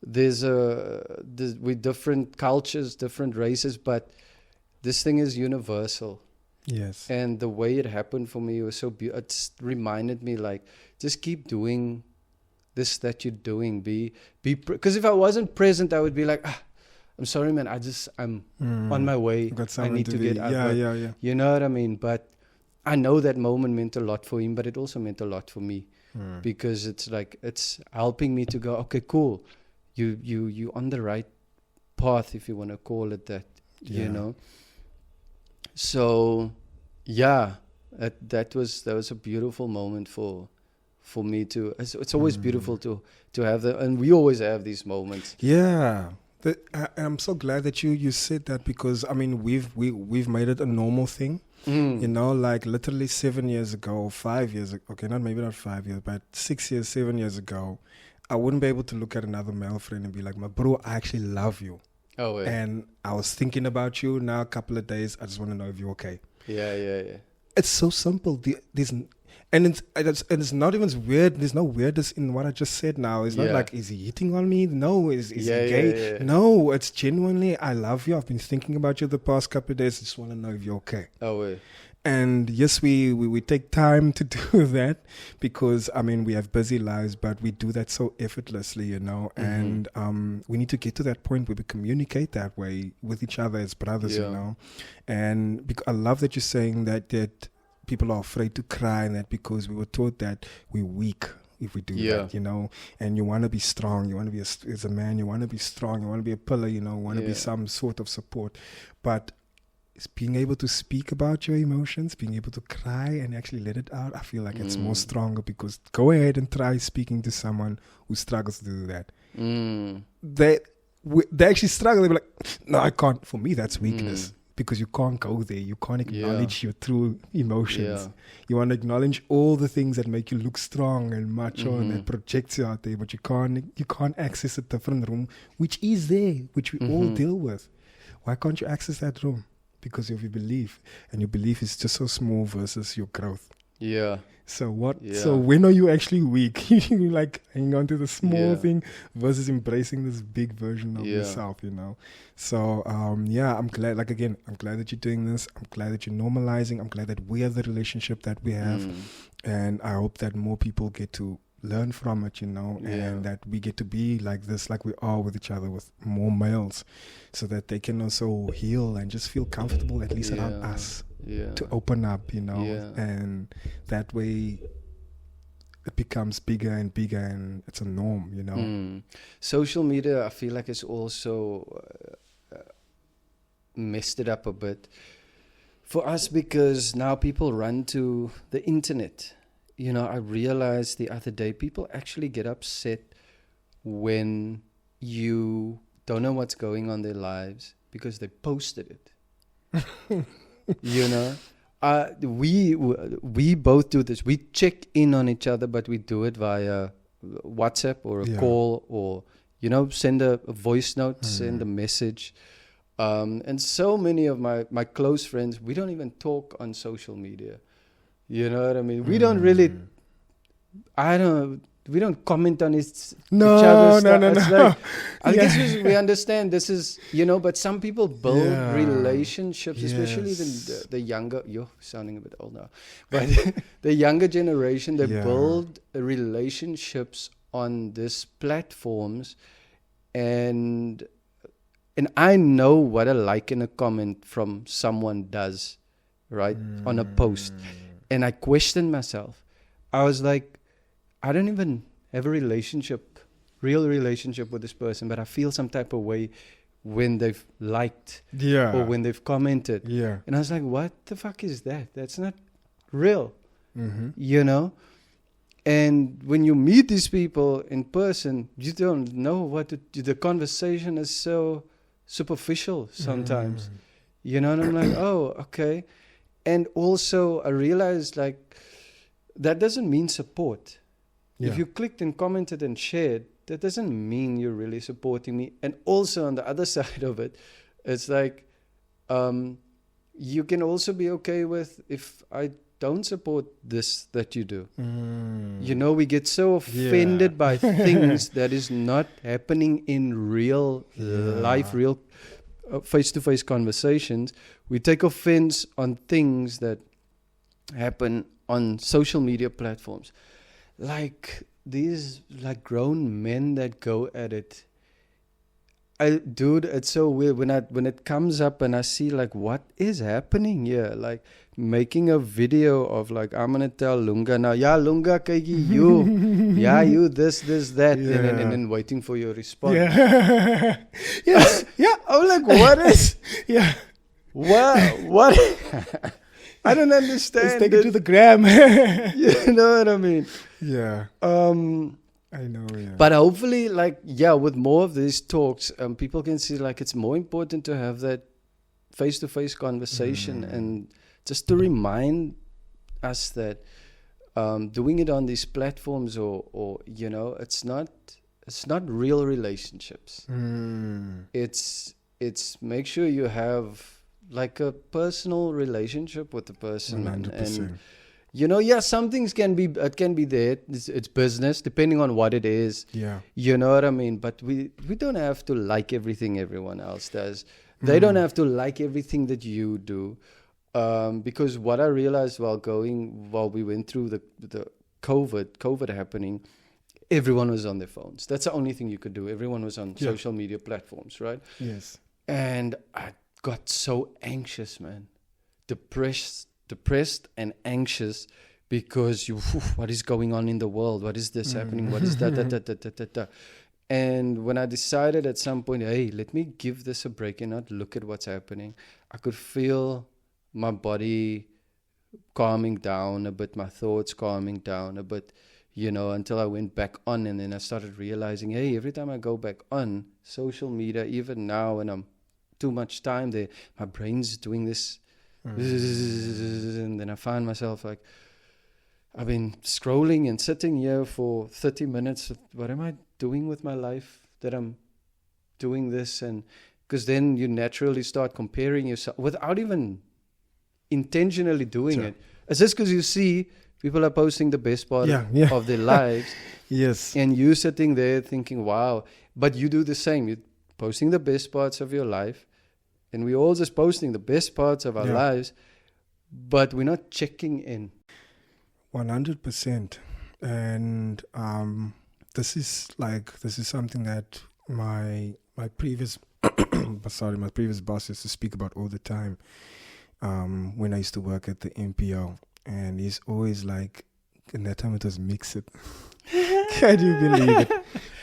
There's with different cultures, different races, but this thing is universal. Yes. And the way it happened for me was so beautiful. It reminded me, like, just keep doing this that you're doing. Because if I wasn't present, I would be like, I'm sorry, man. I'm on my way. I need to get out. Yeah. You know what I mean? But I know that moment meant a lot for him, but it also meant a lot for me because it's like, it's helping me to go, okay, cool. You on the right path, if you want to call it that, you know? So, that was a beautiful moment for me to, it's always beautiful to have that. And we always have these moments. Yeah. I'm so glad that you said that because we've made it a normal thing, you know, like literally 7 years ago, 5 years ago. Okay, maybe not 5 years, but 6 years, 7 years ago, I wouldn't be able to look at another male friend and be like, "My bro, I actually love you." Oh, yeah. And I was thinking about you now. A couple of days, I just want to know if you're okay. Yeah. It's so simple. It's not even weird. There's no weirdness in what I just said now. It's not like, is he hitting on me? No. Is he gay? Yeah. No, it's genuinely, I love you. I've been thinking about you the past couple of days. I just want to know if you're okay. Oh, yeah. And yes, we take time to do that because, we have busy lives, but we do that so effortlessly, you know. And we need to get to that point where we communicate that way with each other as brothers, you know. And I love that you're saying that people are afraid to cry, and that because we were taught that we're weak if we do that, you know. And you want to be strong. You want to be as a man. You want to be strong. You want to be a pillar. You know. You want to be some sort of support. But it's being able to speak about your emotions, being able to cry and actually let it out. I feel like it's more stronger because go ahead and try speaking to someone who struggles to do that. They actually struggle. They be like, no, I can't. For me, that's weakness. Because you can't go there. You can't acknowledge your true emotions. You want to acknowledge all the things that make you look strong and macho and that projects you out there, but you can't access a different room, which is there, which we all deal with. Why can't you access that room? Because of your belief. And your belief is just so small versus your growth. Yeah. So what? Yeah. So when are you actually weak? You like hang on to the small Yeah. thing versus embracing this big version of Yeah. yourself, you know. So yeah, I'm glad. Like again, I'm glad that you're doing this. I'm glad that you're normalizing. I'm glad that we have the relationship that we have, and I hope that more people get to learn from it, you know, and that we get to be like this, like we are with each other, with more males, so that they can also heal and just feel comfortable, at least around us. To open up, you know, and that way it becomes bigger and bigger, and it's a norm, you know. Social media, I feel like it's also messed it up a bit for us, because now people run to the internet. You know, I realized the other day, people actually get upset when you don't know what's going on in their lives because they posted it. You know, we both do this. We check in on each other, but we do it via WhatsApp or a call, or, you know, send a voice note, send a message. And so many of my close friends, we don't even talk on social media. You know what I mean? We don't really, we don't comment on each other's stuff. No. Like, I guess we understand this is, you know, but some people build relationships, especially the younger, you're sounding a bit old now, but the younger generation, they build relationships on these platforms, and I know what a like and a comment from someone does, right, on a post. And I questioned myself. I was like, I don't even have a real relationship with this person, but I feel some type of way when they've liked or when they've commented. Yeah. And I was like, what the fuck is that? That's not real, you know? And when you meet these people in person, you don't know what the conversation is so superficial sometimes, you know? And I'm like, oh, okay. And also I realized, like, that doesn't mean support. Yeah. If you clicked and commented and shared, that doesn't mean you're really supporting me. And also on the other side of it, it's like, you can also be okay with if I don't support this that you do. You know, we get so offended by things that is not happening in real life, real face-to-face conversations. We take offense on things that happen on social media platforms. Like these like grown men that go at it. Dude, it's so weird when it comes up and I see like what is happening here. Like making a video of like, I'm gonna tell Lunga now, Lunga, kykie, you, you this, that, and then waiting for your response. I'm like, what is? What? I don't understand. Let's take it to the gram. You know what I mean? Yeah. I know, But hopefully, like, with more of these talks, people can see, like, it's more important to have that face-to-face conversation and just to remind us that doing it on these platforms or you know, it's not real relationships. It's make sure you have like a personal relationship with the person. 100%. And you know, some things can be there. It's business, depending on what it is. Yeah. You know what I mean? But we don't have to like everything everyone else does. They don't have to like everything that you do. Because what I realized while we went through the COVID happening, everyone was on their phones. That's the only thing you could do. Everyone was on social media platforms, right? Yes. And I got so anxious, man. Depressed and anxious because what is going on in the world? What is this happening? What is that? And when I decided at some point, hey, let me give this a break and not look at what's happening, I could feel my body calming down a bit, my thoughts calming down a bit, you know, until I went back on. And then I started realizing, hey, every time I go back on social media, even now when I'm too much time there, my brain's doing this. And then I find myself like, I've been scrolling and sitting here for 30 minutes. What am I doing with my life that I'm doing this? And because then you naturally start comparing yourself without even intentionally doing it. It's just because you see People are posting the best part of their lives. Yes. And you sitting there thinking, wow. But you do the same. You're posting the best parts of your life. And we're all just posting the best parts of our lives. But we're not checking in. 100%. And this is something that my previous my previous boss used to speak about all the time when I used to work at the MPO. And he's always like, in that time it was mixed. Can you believe it?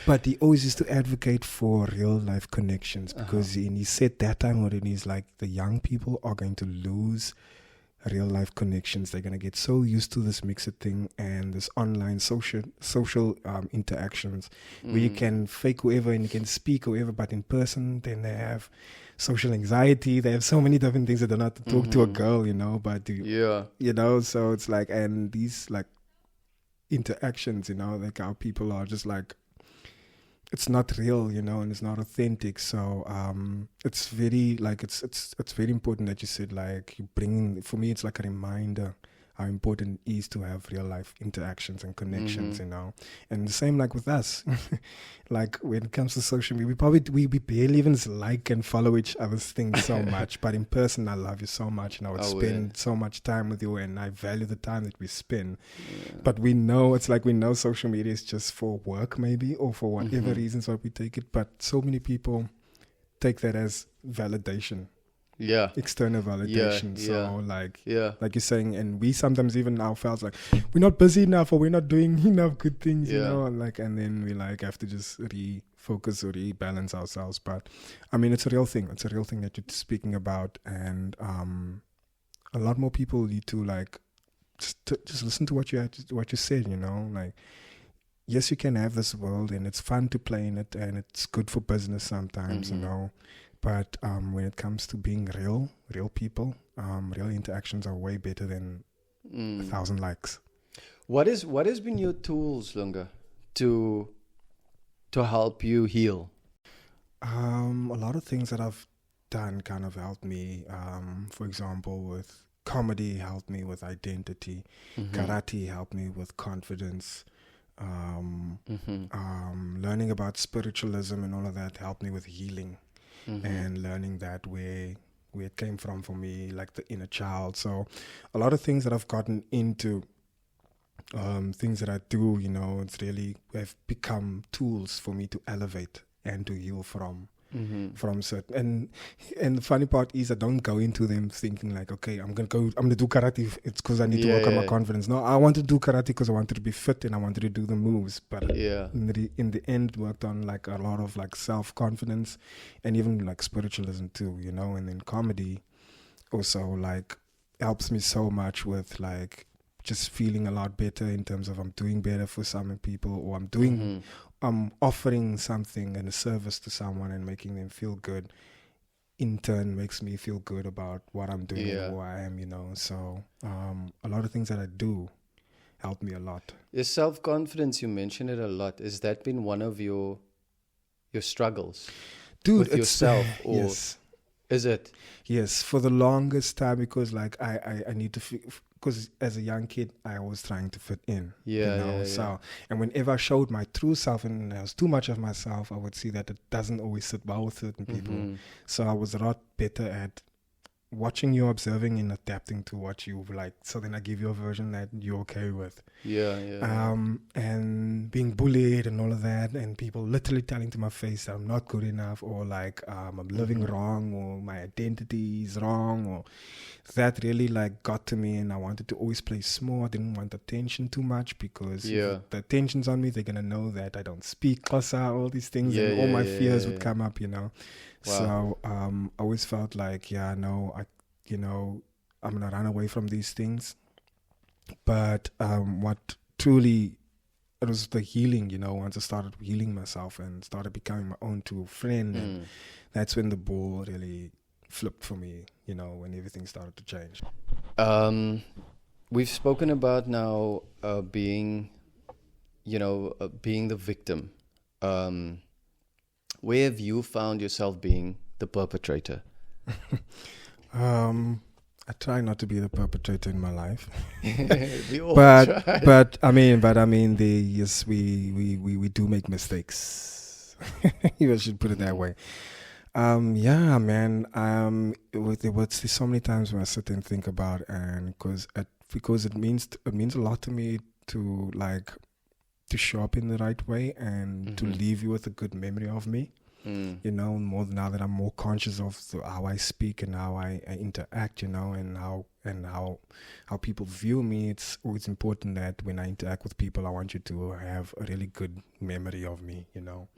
But he always used to advocate for real life connections, because he said that time already, he's like, the young people are going to lose real life connections. They're going to get so used to this mixed thing and this online social interactions where you can fake whoever and you can speak whoever, but in person then they have social anxiety. They have so many different things that they're not to talk to a girl, but so it's like, and these like interactions, like how people are just like, it's not real, and it's not authentic. So it's very like it's very important that you said, like, you bring, for me it's like a reminder how important it is to have real life interactions and connections, and the same like with us. Like when it comes to social media, we barely even like and follow each other's things so much, but in person I love you so much and I would spend so much time with you, and I value the time that we spend. But we know social media is just for work maybe, or for whatever reasons why we take it, but so many people take that as validation. External validation. So like you're saying, and we sometimes even now felt like we're not busy enough or we're not doing enough good things, and then we like have to just refocus or rebalance ourselves. But I mean, it's a real thing. It's a real thing that you're speaking about, and a lot more people need to like just listen to what you said. Like, yes, you can have this world and it's fun to play in it and it's good for business sometimes, But when it comes to being real people, real interactions are way better than 1,000 likes. What has been your tools, Lunga, to help you heal? A lot of things that I've done kind of helped me. For example, with comedy, helped me with identity. Karate helped me with confidence. Learning about spiritualism and all of that helped me with healing. And learning that where it came from for me, like the inner child. So a lot of things that I've gotten into, things that I do, it's really have become tools for me to elevate and to heal from certain. And the funny part is I don't go into them thinking like, okay, I'm gonna do karate. It's because I need to work on my confidence. No, I want to do karate because I wanted to be fit and I wanted to do the moves. But in the end, worked on like a lot of like self-confidence and even like spiritualism too, And then comedy also like helps me so much with like just feeling a lot better in terms of I'm doing better for some people, or I'm offering something and a service to someone and making them feel good. In turn, makes me feel good about what I'm doing and who I am, So a lot of things that I do help me a lot. Your self-confidence, you mentioned it a lot. Has that been one of your struggles? Dude, with yourself? Or yes. Is it? Yes, for the longest time, because like I need to because as a young kid, I was trying to fit in. So, and whenever I showed my true self and there was too much of myself, I would see that it doesn't always sit well with certain people. So I was a lot better at watching you, observing and adapting to what you like. So then I give you a version that you're okay with. And being bullied and all of that, and people literally telling to my face that I'm not good enough, or like I'm living wrong, or my identity is wrong, or that really like got to me. And I wanted to always play small. I didn't want attention too much, because if the attention's on me, they're gonna know that I don't speak Xhosa, all these things, and all my fears would come up, Wow. So I always felt like, I'm gonna run away from these things. But what truly, it was the healing, once I started healing myself and started becoming my own true friend, and that's when the ball really flipped for me, when everything started to change. We've spoken about now being the victim. Where have you found yourself being the perpetrator? I try not to be the perpetrator in my life. We all try. But I mean, yes, we do make mistakes. You should put it that way. Yeah, man. There's so many times when I sit and think about, and because it means a lot to me to like to show up in the right way and to leave you with a good memory of me. You know, more now that I'm more conscious of how I speak and how I interact, you know, and how people view me. It's always important that when I interact with people, I want you to have a really good memory of me, you know.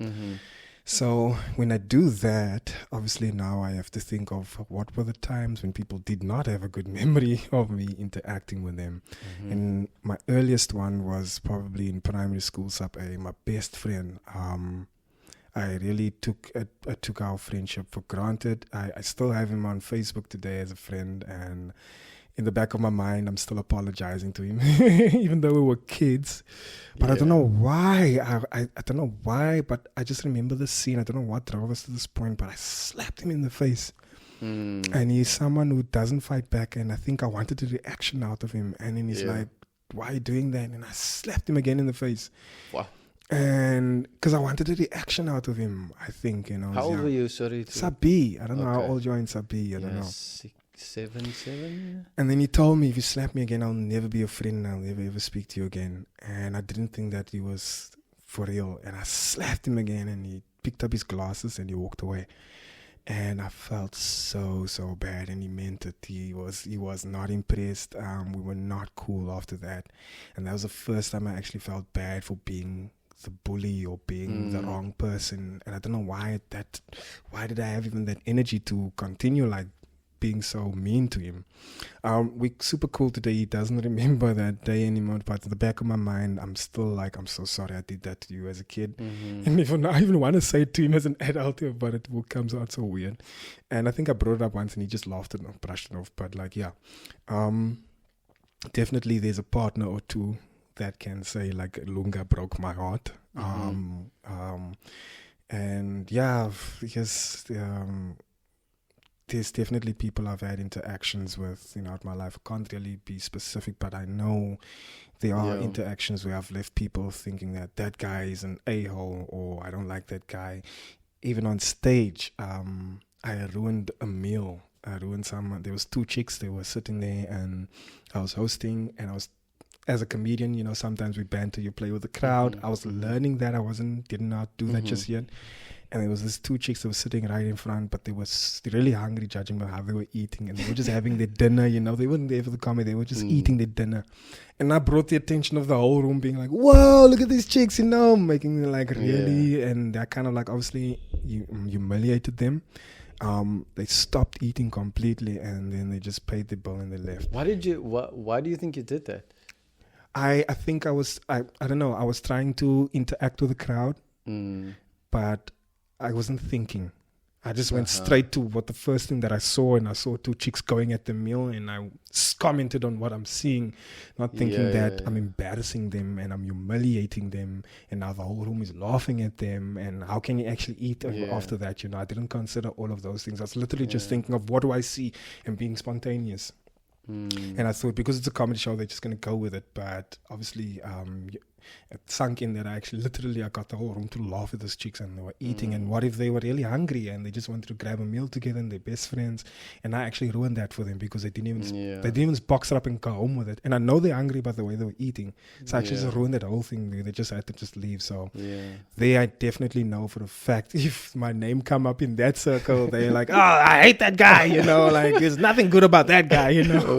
So when I do that, obviously now I have to think of what were the times when people did not have a good memory of me interacting with them. And my earliest one was probably in primary school, sub A. My best friend. I really took our friendship for granted. I still have him on Facebook today as a friend, and in the back of my mind, I'm still apologizing to him, even though we were kids. But I don't know why. I don't know why, but I just remember the scene. I don't know what drove us to this point, but I slapped him in the face. And he's someone who doesn't fight back, and I think I wanted a reaction out of him. And then he's like, why are you doing that? And I slapped him again in the face. Wow. And because I wanted a reaction out of him, I think, you know. How old were you? Sorry. Sabi. I don't know how old you are in Sabi. I don't know. 6, 7. And then he told me, if you slap me again, I'll never be your friend. I'll never ever speak to you again. And I didn't think that he was for real. And I slapped him again, and he picked up his glasses and he walked away. And I felt so bad, and he meant it. He was not impressed. We were not cool after that. And that was the first time I actually felt bad for being the bully or being the wrong person. And I don't know why did I have even that energy to continue like being so mean to him. We're super cool today. He doesn't remember that day anymore, but in the back of my mind, I'm still like, I'm so sorry I did that to you as a kid. And even I even want to say it to him as an adult, but it comes out so weird. And I think I brought it up once and he just laughed it off, brushed it off. But like, yeah, definitely there's a partner or two that can say like Lunga broke my heart. And yeah, because there's definitely people I've had interactions with, you know, in my life. I can't really be specific, but I know there are interactions where I've left people thinking that guy is an a-hole, or I don't like that guy. Even on stage, I ruined a meal. I ruined someone. There was 2 chicks. They were sitting there, and I was hosting, and I was, as a comedian, you know, sometimes we banter, you play with the crowd. I was learning that. Did not do that just yet. And there was these 2 chicks that were sitting right in front, but they were really hungry, judging by how they were eating. And they were just having their dinner, you know. They weren't there for the comedy. They were just eating their dinner. And I brought the attention of the whole room, being like, whoa, look at these chicks, you know, making them like really. And that kind of like, obviously, you humiliated them. They stopped eating completely, and then they just paid the bill and they left. Why do you think you did that? I think I don't know, I was trying to interact with the crowd, but I wasn't thinking. I just went straight to what the first thing that I saw, and I saw 2 chicks going at the meal, and I commented on what I'm seeing, not thinking that I'm embarrassing them and I'm humiliating them, and now the whole room is laughing at them, and how can you actually eat after that, you know. I didn't consider all of those things. I was literally just thinking of what do I see and being spontaneous. And I thought, because it's a comedy show, they're just going to go with it. But obviously, it sunk in that I got the whole room to laugh at those chicks, and they were eating. And what if they were really hungry and they just wanted to grab a meal together and they're best friends? And I actually ruined that for them, because they didn't even box it up and go home with it. And I know they're hungry by the way they were eating. So I actually just ruined that whole thing. They just had to just leave. So I definitely know for a fact, if my name come up in that circle, they're like, oh, I hate that guy, you know, like there's nothing good about that guy, you know.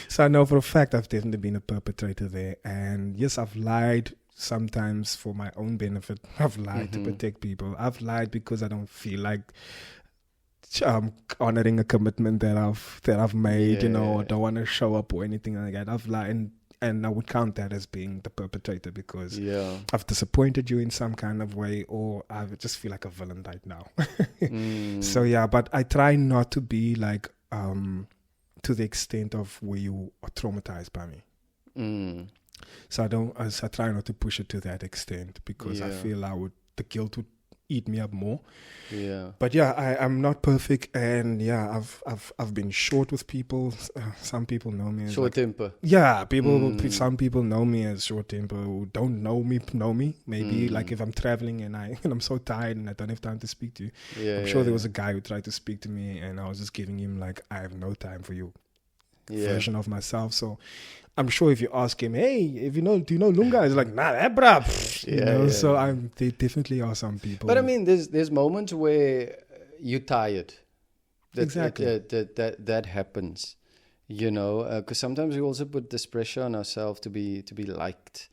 So I know for a fact I've definitely been a perpetrator there. And yes, I've lied sometimes for my own benefit. I've lied to protect people. I've lied because I don't feel like honoring a commitment that I've made, you know, or don't want to show up or anything like that. I've lied, and I would count that as being the perpetrator, because I've disappointed you in some kind of way, or I just feel like a villain right now. So yeah, but I try not to be like to the extent of where you are traumatized by me. So I try not to push it to that extent, because I feel the guilt would eat me up more. Yeah. But yeah, I'm not perfect, and yeah, I've been short with people. Some people know me as short temper. Yeah, some people know me as short temper. Who don't know me. Maybe like if I'm traveling and I'm so tired and I don't have time to speak to you. I'm sure there was a guy who tried to speak to me, and I was just giving him like, I have no time for you version of myself. So I'm sure if you ask him, hey, do you know Lunga? He's like, nah, that bruh. So there definitely are some people. But I mean, there's moments where you're tired. Exactly. That happens, because sometimes we also put this pressure on ourselves to be liked,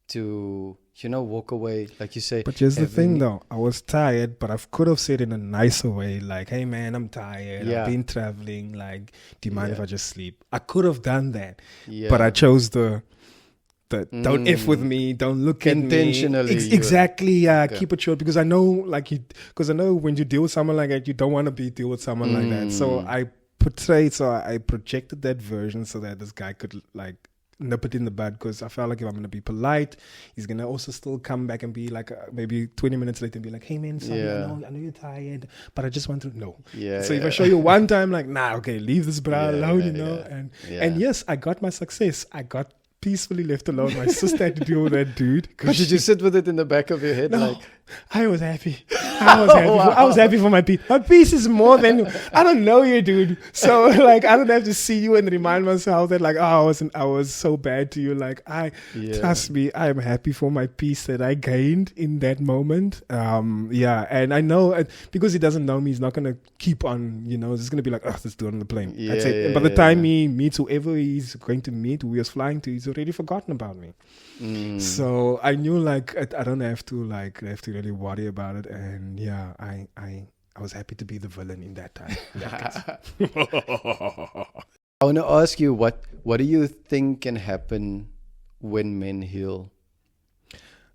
to walk away, like you say. But here's the thing, though. I was tired, but I could have said in a nicer way, like, hey, man, I'm tired. I've been traveling. Like, do you mind if I just sleep? I could have done that. Yeah. But I chose the don't F with me. Don't look at me. Intentionally. Exactly. Keep it short, because I know, when you deal with someone like that, you don't want to deal with someone like that. So I projected that version so that this guy could, like, nip it in the bud, because I felt like if I'm going to be polite, he's going to also still come back and be like, maybe 20 minutes later and be like, hey man, sorry, I know you're tired, but I just want to know. So if I show you one time, like, nah, okay, leave this bra alone, And yes, I got my success. I got peacefully left alone. My sister had to deal with that dude. Did you sit with it in the back of your head? No, I was happy. I was happy for my piece. My piece is more than, I don't know you, dude. So like, I don't have to see you and remind myself that like, I was so bad to you. Like, trust me, I am happy for my piece that I gained in that moment. And I know because he doesn't know me, he's not gonna keep on. He's just gonna be like, let's do it on the plane. That's it. And by the time he meets whoever he's going to meet, who he was flying to, he's already forgotten about me. So I knew like I don't have to really worry about it, and I was happy to be the villain in that time. I want to ask you, what do you think can happen when men heal?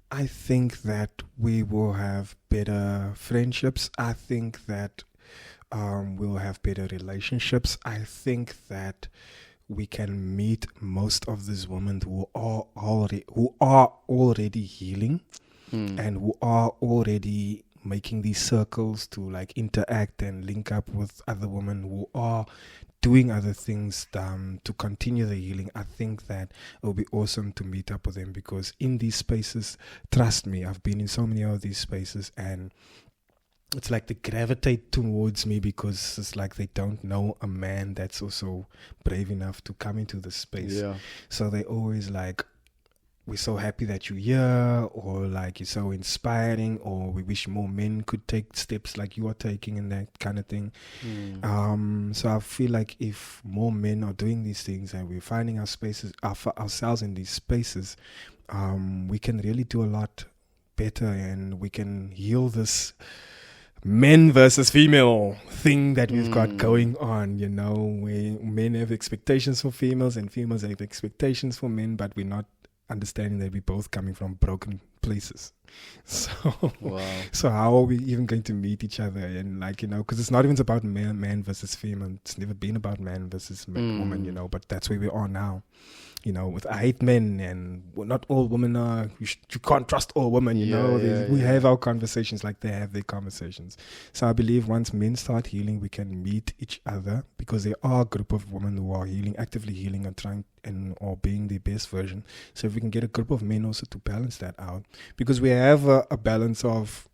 I think that we will have better friendships. I think that we'll have better relationships. I think that we can meet most of these women who are already healing and who are already making these circles to like interact and link up with other women who are doing other things to continue the healing. I think that it will be awesome to meet up with them, because in these spaces, trust me, I've been in so many of these spaces, and it's like they gravitate towards me because it's like they don't know a man that's also brave enough to come into the space. So they always like, we're so happy that you're here, or like you're so inspiring, or we wish more men could take steps like you are taking, and that kind of thing. So I feel like if more men are doing these things and we're finding ourselves in these spaces, we can really do a lot better, and we can heal this men versus female thing that we've got going on, where men have expectations for females and females have expectations for men, but we're not understanding that we're both coming from broken places. So how are we even going to meet each other? And like, because it's not even about man versus female. It's never been about man versus woman, but that's where we are now. With I hate men, and not all women are, you can't trust all women, we have our conversations like they have their conversations. So I believe once men start healing, we can meet each other, because there are a group of women who are healing, actively healing and trying or being their best version. So if we can get a group of men also to balance that out, because we have a balance of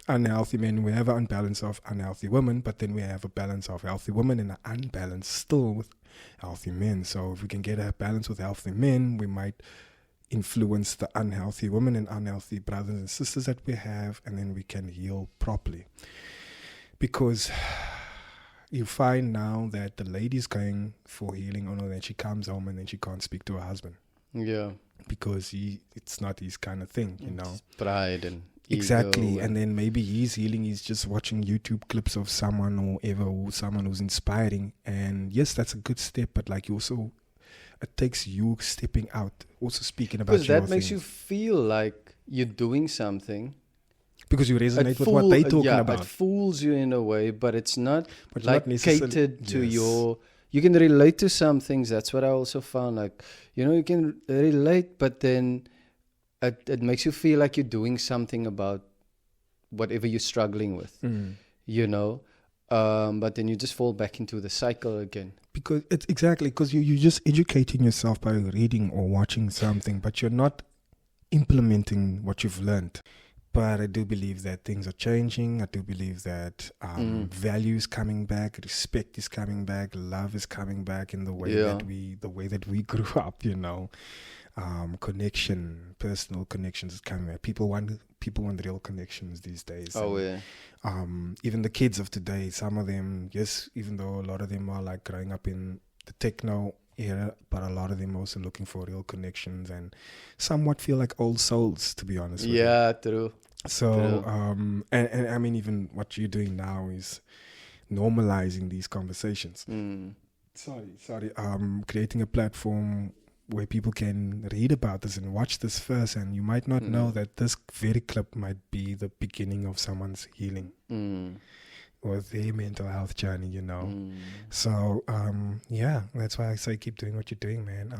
unhealthy men, we have an unbalance of unhealthy women, but then we have a balance of healthy women and an unbalance still with healthy men. So if we can get a balance with healthy men, we might influence the unhealthy women and unhealthy brothers and sisters that we have, and then we can heal properly. Because you find now that the lady's going for healing, or then she comes home and then she can't speak to her husband. Because it's not his kind of thing, It's pride and exactly. And then maybe he's healing, he's just watching YouTube clips of someone or someone who's inspiring. And yes, that's a good step, but like it takes you stepping out, also speaking about your thing. Because that makes you feel like you're doing something. Because you resonate with what they're talking about. It fools you in a way, but it's not like catered to your... You can relate to some things. That's what I also found. Like, you can relate, but then it makes you feel like you're doing something about whatever you're struggling with, you know. But then you just fall back into the cycle again. Because it's exactly, because you're just educating yourself by reading or watching something, but you're not implementing what you've learned. But I do believe that things are changing. I do believe that value is coming back, respect is coming back, love is coming back in the way that we grew up, you know. Connection, personal connections is coming back. People want real connections these days. Even the kids of today, some of them, yes, even though a lot of them are like growing up in the techno era, but a lot of them also looking for real connections and somewhat feel like old souls, to be honest with you. Yeah, true. So, and I mean, even what you're doing now is normalizing these conversations. Creating a platform where people can read about this and watch this first, and you might not know that this very clip might be the beginning of someone's healing or their mental health journey, you know. So, that's why I say keep doing what you're doing, man.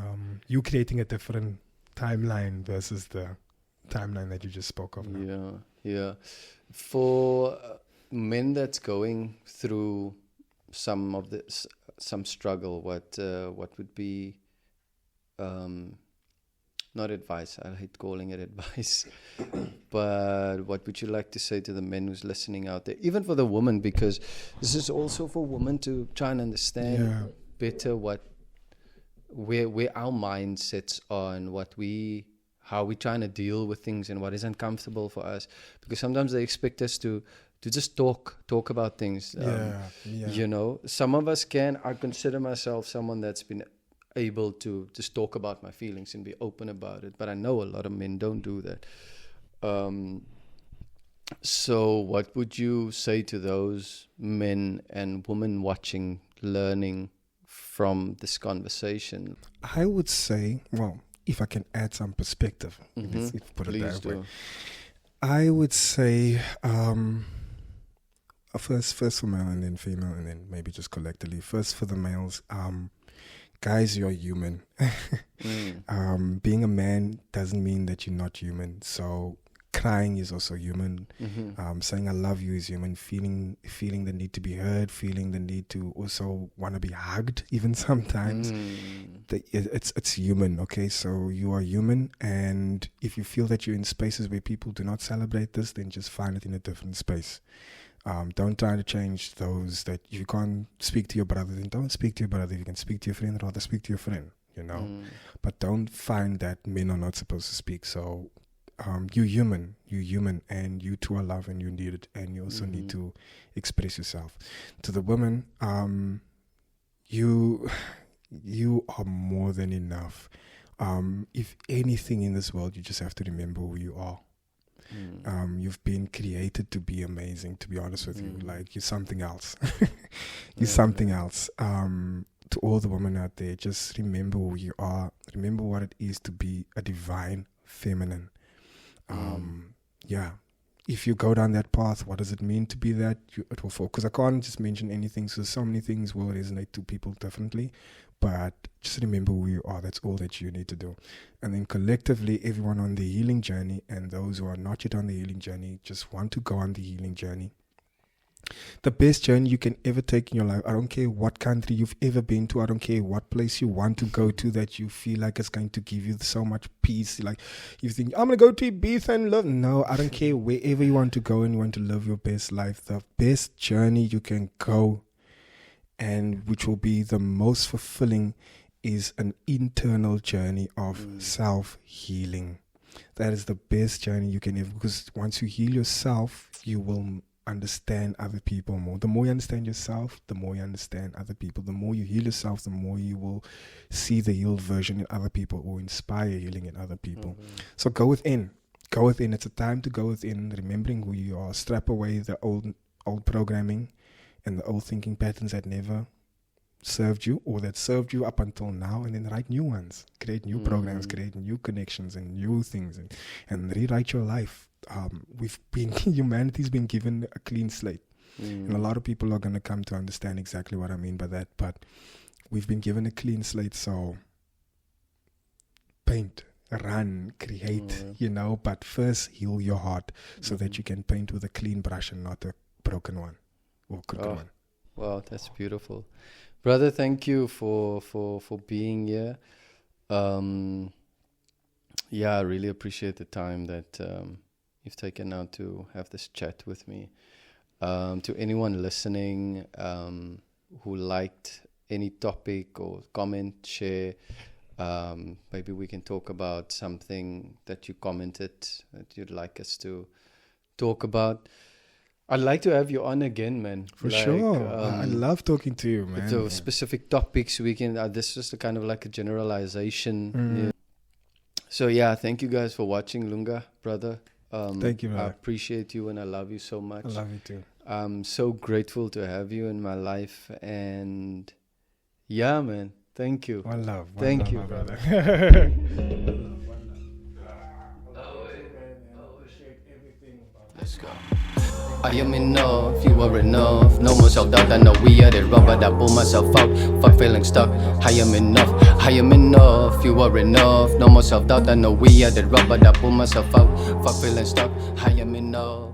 You creating a different timeline versus the timeline that you just spoke of now. Yeah. For men that's going through some struggle, what would be not advice, I hate calling it advice, but what would you like to say to the men who's listening out there, even for the woman, because this is also for women to try and understand better where our mind sits on how we're trying to deal with things and what is uncomfortable for us, because sometimes they expect us to just talk about things. You know, some of us I consider myself someone that's been able to just talk about my feelings and be open about it, but I know a lot of men don't do that. So what would you say to those men and women watching, learning from this conversation? I would say, well, if I can add some perspective, let's put it that way. I would say first for male and then female, and then maybe just collectively. First for the males, guys, you're human. Being a man doesn't mean that you're not human. So crying is also human. Saying I love you is human. Feeling the need to be heard, feeling the need to also want to be hugged, even sometimes. It's human, okay? So you are human, and if you feel that you're in spaces where people do not celebrate this, then just find it in a different space. Don't try to change those. That if you can't speak to your brother, then don't speak to your brother. If you can speak to your friend, rather speak to your friend, you know. But don't find that men are not supposed to speak. So you're human, and you too are loved and you need it, and you also need to express yourself. To the women, you are more than enough. If anything in this world, you just have to remember who you are. You've been created to be amazing, to be honest with you. Like, you're something else. You're something else. To all the women out there, just remember who you are. Remember what it is to be a divine feminine. If you go down that path, what does it mean to be that? It will fall. Because I can't just mention anything, so many things will resonate to people differently. But just remember who you are. That's all that you need to do. And then collectively, everyone on the healing journey, and those who are not yet on the healing journey, just want to go on the healing journey. The best journey you can ever take in your life. I don't care what country you've ever been to. I don't care what place you want to go to that you feel like it's going to give you so much peace. Like, you think, I'm going to go to Ibiza and live. No, I don't care. Wherever you want to go and you want to live your best life, the best journey you can go, and which will be the most fulfilling, is an internal journey of self-healing. That is the best journey you can ever, because once you heal yourself, you will understand other people more. The more you understand yourself, the more you understand other people. The more you heal yourself, the more you will see the healed version in other people, or inspire healing in other people. So go within. Go within. It's a time to go within, remembering who you are. Strap away the old programming and the old thinking patterns that never served you, or that served you up until now, and then write new ones. Create new programs, create new connections and new things, and rewrite your life. Humanity's been given a clean slate. And a lot of people are going to come to understand exactly what I mean by that, but we've been given a clean slate, so paint run, create, you know, but first heal your heart so that you can paint with a clean brush and not a broken one or crooked one. Wow, that's beautiful. Brother, thank you for being here. Yeah, I really appreciate the time that you've taken now to have this chat with me. To anyone listening who liked any topic or comment, share, maybe we can talk about something that you commented that you'd like us to talk about. I'd like to have you on again, man. For sure. I love talking to you, man. So specific topics we can, this is kind of like a generalization. Yeah. So yeah, thank you guys for watching, Lunga, brother. Thank you, man. I appreciate you and I love you so much. I love you too. I'm so grateful to have you in my life, and yeah, man, thank you. One love. Thank you, brother. Let's go. I am enough, you are enough. No more self-doubt, I know we are the rubber that pull myself out. Fuck feeling stuck, I am enough, you are enough. No more self-doubt, I know we are the rubber that pull myself out. Fuck feeling stuck, I am enough.